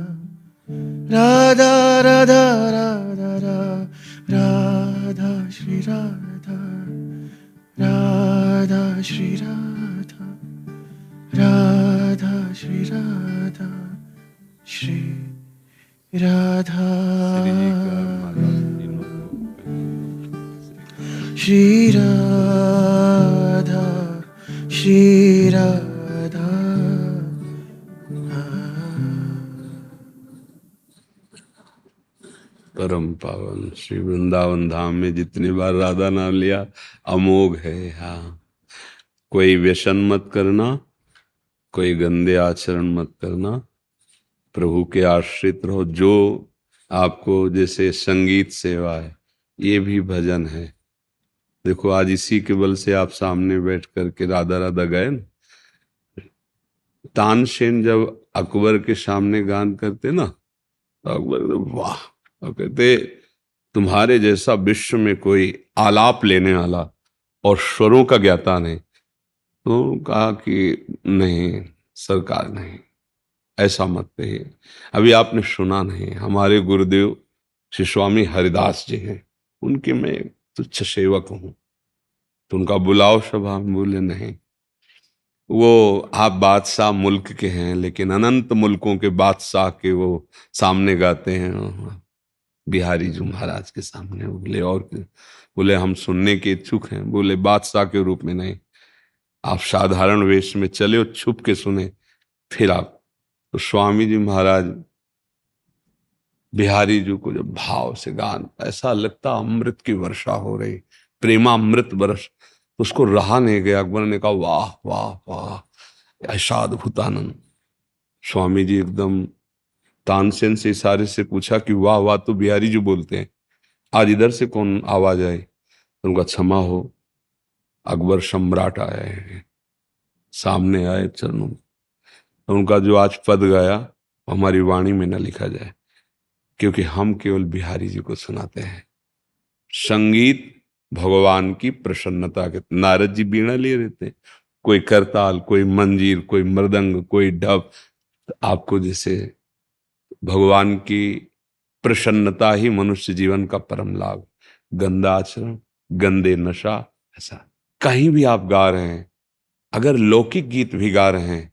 राधा राधा राधा राधा, श्री राधा राधा, श्री राधा राधा, श्री राधा, श्री राधा, श्री राधा, श्री राधा। परम पावन श्री वृंदावन धाम में जितनी बार राधा नाम लिया अमोघ है। हाँ, कोई व्यसन मत करना, कोई गंदे आचरण मत करना, प्रभु के आश्रित रहो। जो आपको जैसे संगीत सेवा है, ये भी भजन है। देखो आज इसी के बल से आप सामने बैठ करके राधा राधा गए ना। तानसेन जब अकबर के सामने गान करते ना, तो अकबर वाह, और कहते तुम्हारे जैसा विश्व में कोई आलाप लेने वाला और स्वरों का ज्ञाता नहीं। तो कहा कि नहीं सरकार, नहीं ऐसा मत कहिए। अभी आपने सुना नहीं, हमारे गुरुदेव श्री स्वामी हरिदास जी हैं, उनके मैं तुच्छ सेवक हूं। तो उनका बुलाओ सभा में, बोले नहीं। वो आप बादशाह मुल्क के हैं, लेकिन अनंत मुल्कों के बादशाह के वो सामने गाते हैं, बिहारी जी महाराज के सामने। बोले और बोले हम सुनने के इच्छुक हैं। बोले बादशाह के रूप में नहीं, आप साधारण वेश में चले और छुप के सुने, फिर आप। तो स्वामी जी महाराज बिहारी जी को जब भाव से गान, ऐसा लगता अमृत की वर्षा हो रही, प्रेमामृत वर्ष। तो उसको रहा नहीं गया। अकबर ने कहा वाह वाह वाह, ऐसा अद्भुतानंद। स्वामी जी एकदम तानसेन से इशारे से पूछा कि वाह वाह तो बिहारी जी बोलते हैं, आज इधर से कौन आवाज आई? तो उनका क्षमा हो, अकबर सम्राट आए हैं, सामने आए चरणों। तो उनका जो आज पद गाया हमारी वाणी में न लिखा जाए, क्योंकि हम केवल बिहारी जी को सुनाते हैं। संगीत भगवान की प्रसन्नता के। नारद जी बीणा लिए रहते, कोई करताल, कोई मंजीर, कोई मृदंग, कोई ढप। आपको जैसे भगवान की प्रसन्नता ही मनुष्य जीवन का परम लाभ। गंदा आचरण, गंदे नशा, ऐसा कहीं भी आप गा रहे हैं, अगर लौकिक गीत भी गा रहे हैं,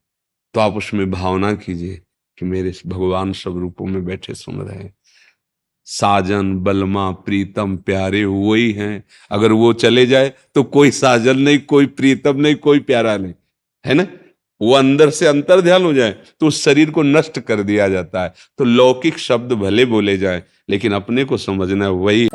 तो आप उसमें भावना कीजिए कि मेरे भगवान सब रूपों में बैठे सुन रहे हैं। साजन बलमा प्रीतम प्यारे वही हैं। अगर वो चले जाए तो कोई साजन नहीं, कोई प्रीतम नहीं, कोई प्यारा नहीं, है ना। वो अंदर से अंतर ध्यान हो जाए तो उस शरीर को नष्ट कर दिया जाता है। तो लौकिक शब्द भले बोले जाए, लेकिन अपने को समझना है वही